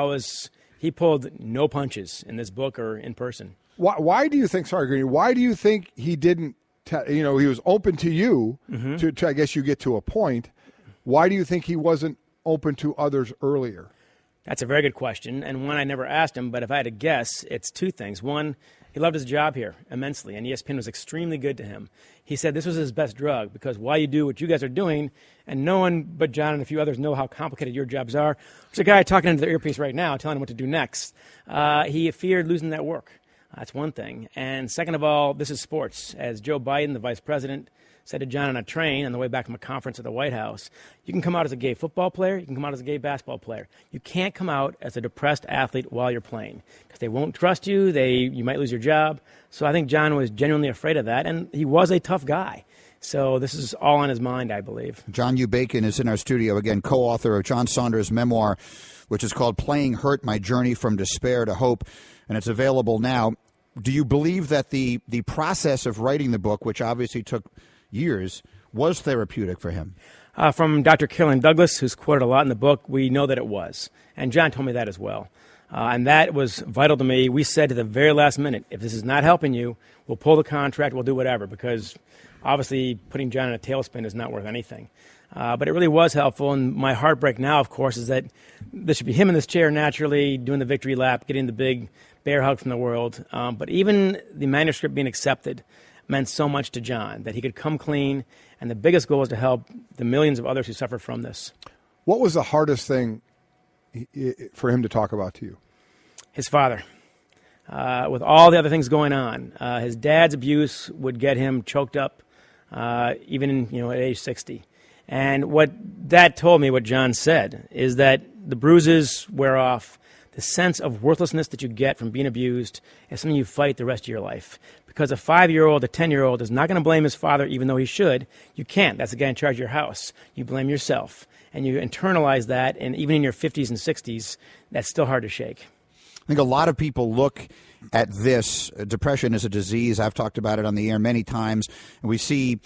Speaker 17: he pulled no punches in this book or in person.
Speaker 5: Why do you think, sorry, Greeny, why do you think he didn't, he was open to you to, I guess you get to a point. Why do you think he wasn't open to others earlier?
Speaker 17: That's a very good question, and one I never asked him, but if I had to guess, it's two things. One, he loved his job here immensely, and ESPN was extremely good to him. He said this was his best drug because while you do what you guys are doing, and no one but John and a few others know how complicated your jobs are. There's a guy talking into the earpiece right now telling him what to do next. He feared losing that work. That's one thing. And second of all, this is sports. As Joe Biden, the vice president, said to John on a train on the way back from a conference at the White House, you can come out as a gay football player, you can come out as a gay basketball player. You can't come out as a depressed athlete while you're playing because they won't trust you, you might lose your job. So I think John was genuinely afraid of that, and he was a tough guy. So this is all on his mind, I believe.
Speaker 4: John U. Bacon is in our studio again, co-author of John Saunders' memoir, which is called Playing Hurt, My Journey from Despair to Hope, and it's available now. Do you believe that the process of writing the book, which obviously took years, was therapeutic for him?
Speaker 17: From Dr. Carolyn Douglas, who's quoted a lot in the book, we know that it was. And John told me that as well. And that was vital to me. We said to the very last minute, if this is not helping you, we'll pull the contract, we'll do whatever, because obviously putting John in a tailspin is not worth anything. But it really was helpful, and my heartbreak now, of course, is that this should be him in this chair naturally, doing the victory lap, getting the big bear hug from the world. But even the manuscript being accepted meant so much to John, that he could come clean, and the biggest goal was to help the millions of others who suffer from this.
Speaker 5: What was the hardest thing for him to talk about to you?
Speaker 17: His father. With all the other things going on, his dad's abuse would get him choked up, even at age 60. And what that told me, what John said, is that the bruises wear off. The sense of worthlessness that you get from being abused is something you fight the rest of your life. Because a 5-year-old, a 10-year-old is not going to blame his father, even though he should. You can't. That's the guy in charge of your house. You blame yourself. And you internalize that, and even in your 50s and 60s, that's still hard to shake.
Speaker 4: I think a lot of people look at this. Depression as a disease. I've talked about it on the air many times. And we see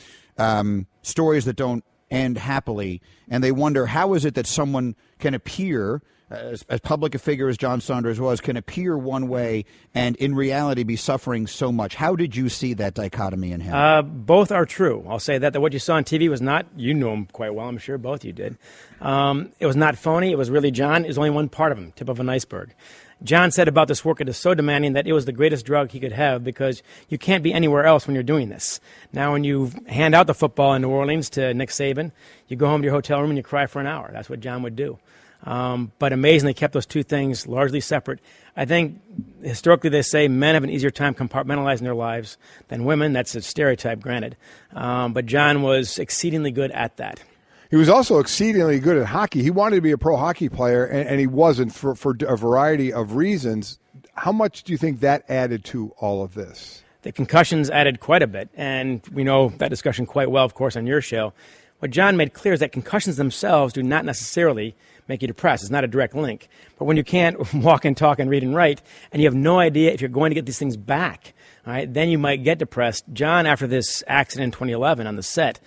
Speaker 4: stories that don't end happily, and they wonder, how is it that someone can appear, as public a figure as John Saunders was, can appear one way and in reality be suffering so much? How did you see that dichotomy in him?
Speaker 17: Both are true. I'll say that what you saw on TV was not, you know him quite well, I'm sure both of you did. It was not phony. It was really John. It was only one part of him, tip of an iceberg. John said about this work, it is so demanding that it was the greatest drug he could have because you can't be anywhere else when you're doing this. Now, when you hand out the football in New Orleans to Nick Saban, you go home to your hotel room and you cry for an hour. That's what John would do. But amazingly kept those two things largely separate. I think historically they say men have an easier time compartmentalizing their lives than women. That's a stereotype, granted. But John was exceedingly good at that.
Speaker 5: He was also exceedingly good at hockey. He wanted to be a pro hockey player, and he wasn't for a variety of reasons. How much do you think that added to all of this?
Speaker 17: The concussions added quite a bit, and we know that discussion quite well, of course, on your show. What John made clear is that concussions themselves do not necessarily make you depressed. It's not a direct link. But when you can't walk and talk and read and write, and you have no idea if you're going to get these things back, all right, then you might get depressed. John, after this accident in 2011 on the set,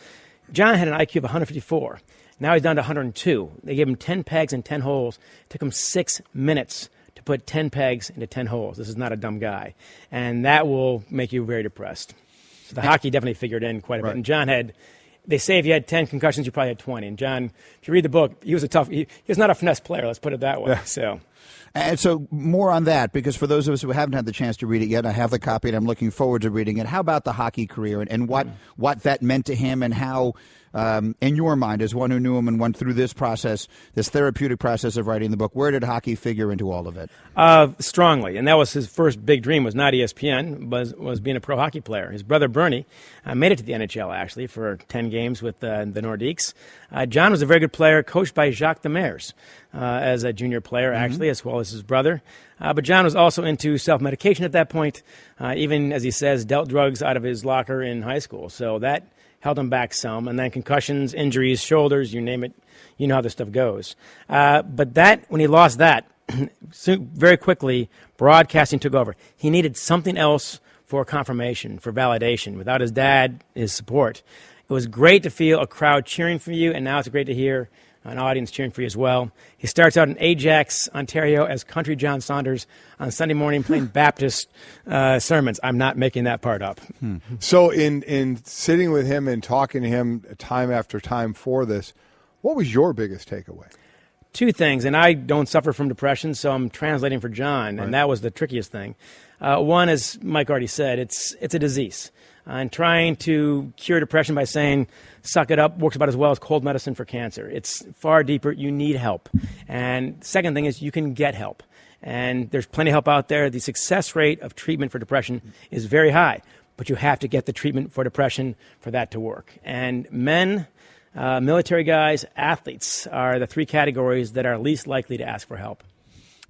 Speaker 17: John had an IQ of 154. Now he's down to 102. They gave him 10 pegs and 10 holes. It took him 6 minutes to put 10 pegs into 10 holes. This is not a dumb guy. And that will make you very depressed. So the hockey definitely figured in quite a bit. And John had, they say if you had 10 concussions, you probably had 20. And John, if you read the book, he was not a finesse player, let's put it that way.
Speaker 4: Yeah.
Speaker 17: So.
Speaker 4: And so more on that, because for those of us who haven't had the chance to read it yet, I have the copy and I'm looking forward to reading it. How about the hockey career and what that meant to him and how, in your mind, as one who knew him and went through this process, this therapeutic process of writing the book, where did hockey figure into all of it?
Speaker 17: Strongly. And that was his first big dream, was not ESPN, was being a pro hockey player. His brother Bernie made it to the NHL, actually, for 10 games with the Nordiques. John was a very good player, coached by Jacques Demers. as a junior player, actually, as well as his brother. But John was also into self-medication at that point, even, as he says, dealt drugs out of his locker in high school. So that held him back some. And then concussions, injuries, shoulders, you name it, you know how this stuff goes. But when he lost that, very quickly, broadcasting took over. He needed something else for confirmation, for validation. Without his dad, his support. It was great to feel a crowd cheering for you, and now it's great to hear an audience cheering for you as well. He starts out in Ajax, Ontario, as Country John Saunders on Sunday morning playing Baptist sermons. I'm not making that part up.
Speaker 5: So in sitting with him and talking to him time after time for this, what was your biggest takeaway?
Speaker 17: Two things, and I don't suffer from depression, so I'm translating for John, and that was the trickiest thing. One, as Mike already said, it's a disease. And trying to cure depression by saying, suck it up, works about as well as cold medicine for cancer. It's far deeper. You need help. And second thing is you can get help. And there's plenty of help out there. The success rate of treatment for depression is very high, but you have to get the treatment for depression for that to work. And men, military guys, athletes are the three categories that are least likely to ask for help.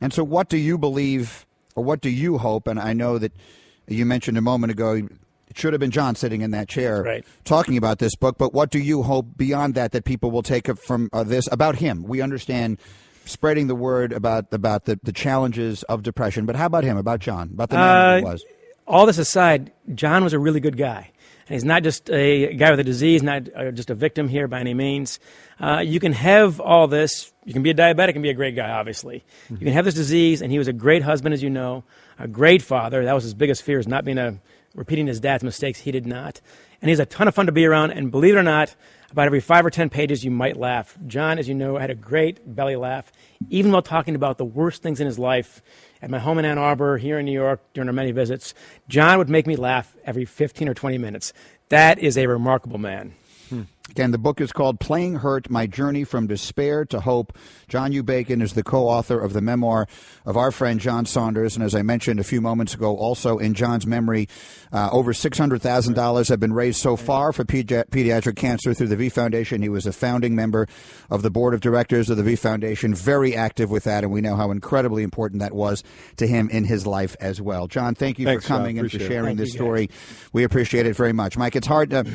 Speaker 4: And so what do you believe, or what do you hope, and I know that you mentioned a moment ago, it should have been John sitting in that chair talking about this book, but what do you hope beyond that people will take from this about him? We understand spreading the word about the challenges of depression, but how about him, about John, about the man that he was?
Speaker 17: All this aside, John was a really good guy. And he's not just a guy with a disease, not just a victim here by any means. You can have all this. You can be a diabetic and be a great guy, obviously. You can have this disease, and he was a great husband, as you know, a great father. That was his biggest fear, is not repeating his dad's mistakes. He did not. And he's a ton of fun to be around. And believe it or not, about every 5 or 10 pages, you might laugh. John, as you know, had a great belly laugh, even while talking about the worst things in his life. At my home in Ann Arbor, here in New York, during our many visits, John would make me laugh every 15 or 20 minutes. That is a remarkable man.
Speaker 4: Again, the book is called Playing Hurt, My Journey from Despair to Hope. John U. Bacon is the co-author of the memoir of our friend John Saunders. And as I mentioned a few moments ago, also in John's memory, over $600,000 have been raised so far for pediatric cancer through the V Foundation. He was a founding member of the board of directors of the V Foundation, very active with that, and we know how incredibly important that was to him in his life as well. John, thank you for coming and for sharing this story. We appreciate it very much. Mike, it's hard to,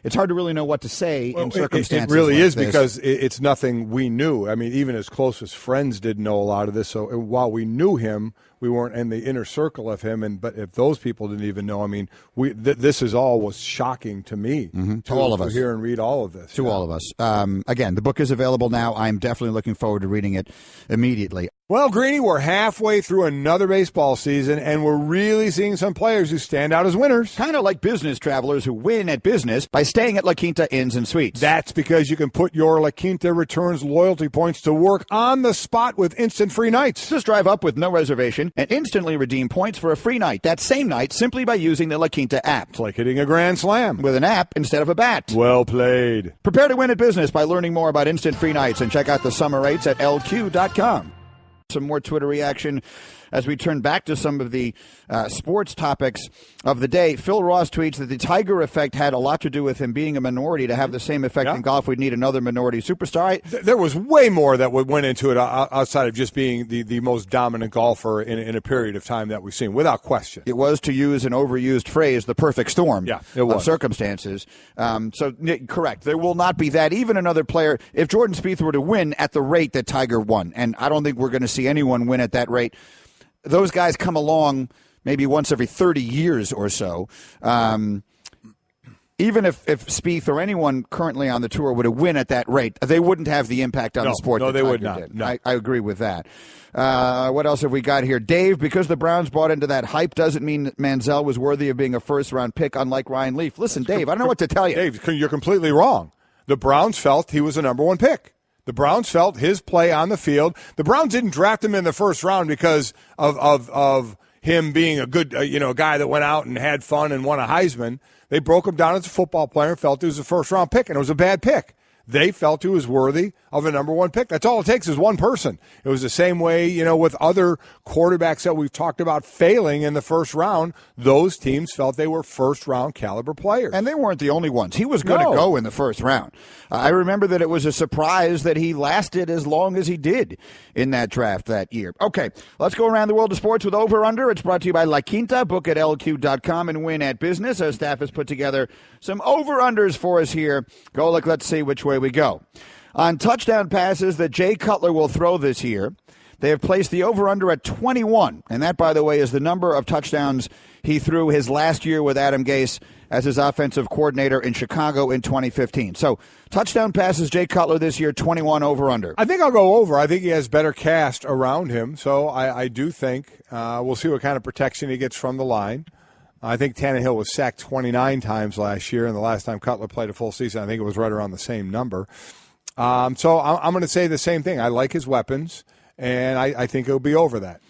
Speaker 4: it's hard to really know what to say in circumstances
Speaker 5: It really
Speaker 4: like
Speaker 5: is
Speaker 4: this.
Speaker 5: because it's nothing we knew. I mean, even his closest friends didn't know a lot of this. So while we knew him, we weren't in the inner circle of him. But if those people didn't even know, I mean, this was shocking to me.
Speaker 4: To all of us.
Speaker 5: To hear and read all of this.
Speaker 4: To all of us. Again, the book is available now. I'm definitely looking forward to reading it immediately.
Speaker 5: Well, Greeny, we're halfway through another baseball season, and we're really seeing some players who stand out as winners.
Speaker 4: Kind of like business travelers who win at business by staying at La Quinta Inns and Suites.
Speaker 5: That's because you can put your La Quinta Returns loyalty points to work on the spot with instant free nights.
Speaker 4: Just drive up with no reservation and instantly redeem points for a free night that same night simply by using the La Quinta app.
Speaker 5: It's like hitting a grand slam.
Speaker 4: With an app instead of a bat.
Speaker 5: Well played.
Speaker 4: Prepare to win at business by learning more about instant free nights and check out the summer rates at lq.com. Some more Twitter reaction as we turn back to some of the sports topics of the day. Phil Ross tweets that the Tiger effect had a lot to do with him being a minority. To have the same effect in golf, we'd need another minority superstar.
Speaker 5: There was way more that went into it outside of just being the most dominant golfer in a period of time that we've seen, without question.
Speaker 4: It was, to use an overused phrase, the perfect storm
Speaker 5: of
Speaker 4: circumstances. So, correct. There will not be that. Even another player, if Jordan Spieth were to win at the rate that Tiger won, and I don't think we're going to see anyone win at that rate, those guys come along maybe once every 30 years or so. Even if Spieth or anyone currently on the tour were to win at that rate, they wouldn't have the impact on the sport.
Speaker 5: No,
Speaker 4: that
Speaker 5: they would
Speaker 4: Tiger
Speaker 5: not.
Speaker 4: did.
Speaker 5: No.
Speaker 4: I agree with that. What else have we got here? Dave, because the Browns bought into that hype doesn't mean that Manziel was worthy of being a first-round pick, unlike Ryan Leaf. Listen, Dave, I don't know what to tell you.
Speaker 5: Dave, you're completely wrong. The Browns felt he was a number one pick. The Browns felt his play on the field. The Browns didn't draft him in the first round because of him being a good, guy that went out and had fun and won a Heisman. They broke him down as a football player and felt he was a first-round pick, and it was a bad pick. they felt he was worthy of a number one pick. That's all it takes is one person. It was the same way, with other quarterbacks that we've talked about failing in the first round. Those teams felt they were first-round caliber players.
Speaker 4: And they weren't the only ones. He was going to go in the first round. I remember that it was a surprise that he lasted as long as he did in that draft that year. Okay, let's go around the world of sports with Over Under. It's brought to you by La Quinta. Book at LQ.com and win at business. Our staff has put together some over-unders for us here. Golic, let's see which way we go. On touchdown passes that Jay Cutler will throw this year, they have placed the over-under at 21. And that, by the way, is the number of touchdowns he threw his last year with Adam Gase as his offensive coordinator in Chicago in 2015. So touchdown passes Jay Cutler this year, 21 over-under.
Speaker 5: I think I'll go over. I think he has better cast around him. So I do think we'll see what kind of protection he gets from the line. I think Tannehill was sacked 29 times last year, and the last time Cutler played a full season, I think it was right around the same number. So I'm going to say the same thing. I like his weapons, and I think it'll be over that.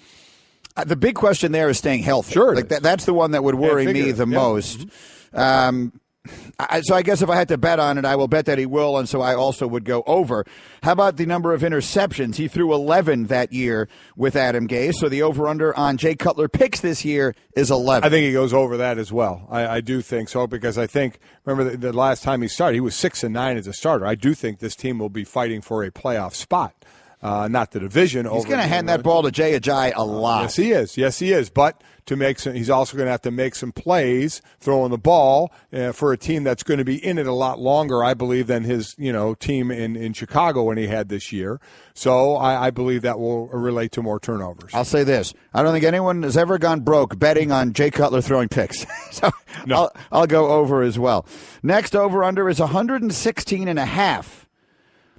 Speaker 4: The big question there is staying healthy.
Speaker 5: Sure.
Speaker 4: That's the one that would worry me the most. So I guess if I had to bet on it, I will bet that he will, and so I also would go over. How about the number of interceptions? He threw 11 that year with Adam Gase, so the over-under on Jay Cutler picks this year is 11.
Speaker 5: I think he goes over that as well. I do think so, because I think, remember the last time he started, he was 6-9 as a starter. I do think this team will be fighting for a playoff spot. Not the division.
Speaker 4: He's going to hand that ball to Jay Ajayi a lot.
Speaker 5: Yes, he is. But he's also going to have to make some plays throwing the ball for a team that's going to be in it a lot longer, I believe, than his team in Chicago when he had this year. So I believe that will relate to more turnovers.
Speaker 4: I'll say this: I don't think anyone has ever gone broke betting on Jay Cutler throwing picks. So no. I'll go over as well. Next over under is 116.5.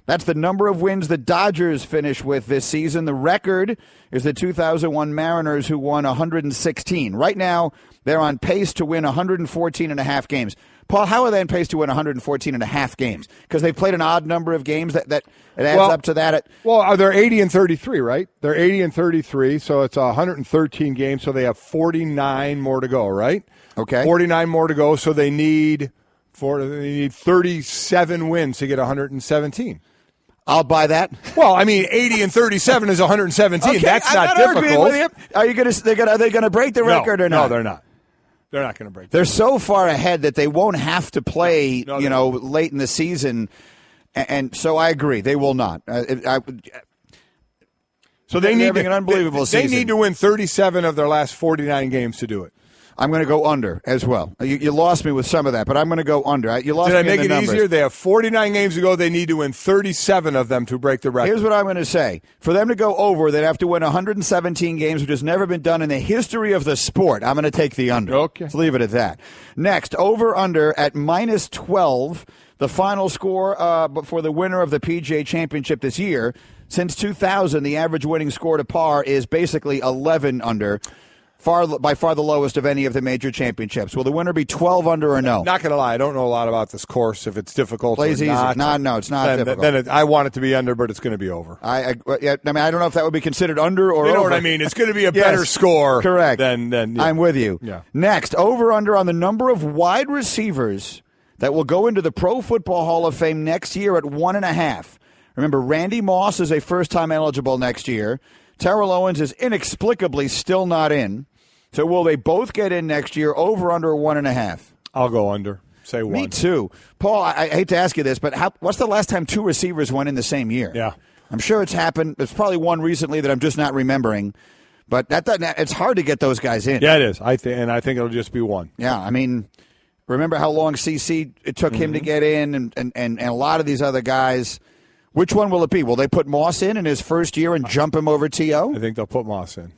Speaker 4: That's the number of wins the Dodgers finish with this season. The record is the 2001 Mariners, who won 116. Right now, they're on pace to win 114.5 games. Paul, how are they on pace to win 114.5 games? Because they've played an odd number of games that it adds up to that.
Speaker 5: They're 80-33, right? They're 80-33, so it's 113 games, so they have 49 more to go, right?
Speaker 4: Okay.
Speaker 5: 49 more to go, so they need 37 wins to get 117.
Speaker 4: I'll buy that.
Speaker 5: Well, 80-37 is 117.
Speaker 4: Okay,
Speaker 5: that's not difficult.
Speaker 4: Are you going to break the record or not?
Speaker 5: No, they're not. They're not going to break.
Speaker 4: They're so far ahead that they won't have to play, late in the season, and so I agree they will not.
Speaker 5: So they need
Speaker 4: an unbelievable season.
Speaker 5: They need to win 37 of their last 49 games to do it.
Speaker 4: I'm going to go under as well. You lost me with some of that, but I'm going to go under. You lost
Speaker 5: Did I
Speaker 4: me
Speaker 5: make
Speaker 4: in the
Speaker 5: it
Speaker 4: numbers.
Speaker 5: easier? They have 49 games to go. They need to win 37 of them to break the record.
Speaker 4: Here's what I'm going to say. For them to go over, they'd have to win 117 games, which has never been done in the history of the sport. I'm going to take the under.
Speaker 5: Okay.
Speaker 4: Let's leave it at that. Next, over-under at -12, the final score for the winner of the PGA Championship this year. Since 2000, the average winning score to par is basically 11 under. By far the lowest of any of the major championships. Will the winner be 12 under or no?
Speaker 5: Not going to lie, I don't know a lot about this course. If it's difficult
Speaker 4: Plays
Speaker 5: or not.
Speaker 4: easy. No, it's not difficult.
Speaker 5: Then I want it to be under, but it's going to be over.
Speaker 4: I don't know if that would be considered under or over.
Speaker 5: You know what I mean? It's going to be a better score.
Speaker 4: Correct.
Speaker 5: Than yeah.
Speaker 4: I'm with you.
Speaker 5: Yeah.
Speaker 4: Next, over-under on the number of wide receivers that will go into the Pro Football Hall of Fame next year at 1.5. Remember, Randy Moss is a first-time eligible next year. Terrell Owens is inexplicably still not in. So will they both get in next year, over under 1.5?
Speaker 5: I'll go under. Say 1.
Speaker 4: Me too. Paul, I hate to ask you this, but what's the last time 2 receivers went in the same year?
Speaker 5: Yeah.
Speaker 4: I'm sure it's happened. There's probably one recently that I'm just not remembering. But it's hard to get those guys in.
Speaker 5: Yeah, it is. I think it'll just be 1.
Speaker 4: Yeah, remember how long it took him to get in and a lot of these other guys. Which one will it be? Will they put Moss in his first year and jump him over T.O.?
Speaker 5: I think they'll put Moss in.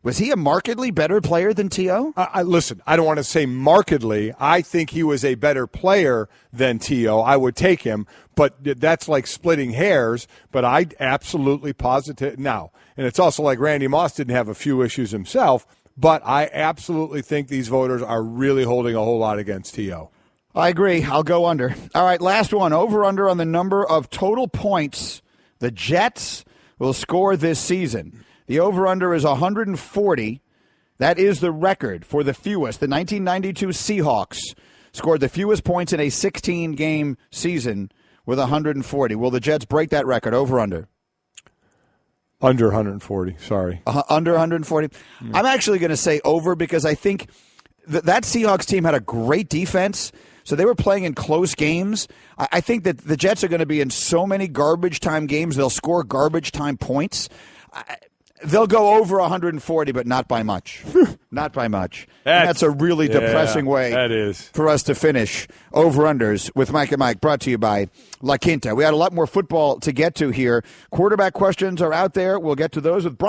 Speaker 4: Was he a markedly better player than T.O.?
Speaker 5: Listen, I don't want to say markedly. I think he was a better player than T.O. I would take him, but that's like splitting hairs. But I absolutely positive now. And it's also like Randy Moss didn't have a few issues himself, but I absolutely think these voters are really holding a whole lot against T.O.
Speaker 4: I agree. I'll go under. All right, last one. Over-under on the number of total points the Jets will score this season. The over-under is 140. That is the record for the fewest. The 1992 Seahawks scored the fewest points in a 16-game season with 140. Will the Jets break that record, over, under?
Speaker 5: Under 140, sorry.
Speaker 4: Under 140? I'm actually going to say over because I think that Seahawks team had a great defense, so they were playing in close games. I think that the Jets are going to be in so many garbage time games, they'll score garbage time points. They'll go over 140, but not by much. Not by much. That's a really depressing way
Speaker 5: that is.
Speaker 4: For us to finish over-unders with Mike and Mike, brought to you by La Quinta. We had a lot more football to get to here. Quarterback questions are out there. We'll get to those with Brian.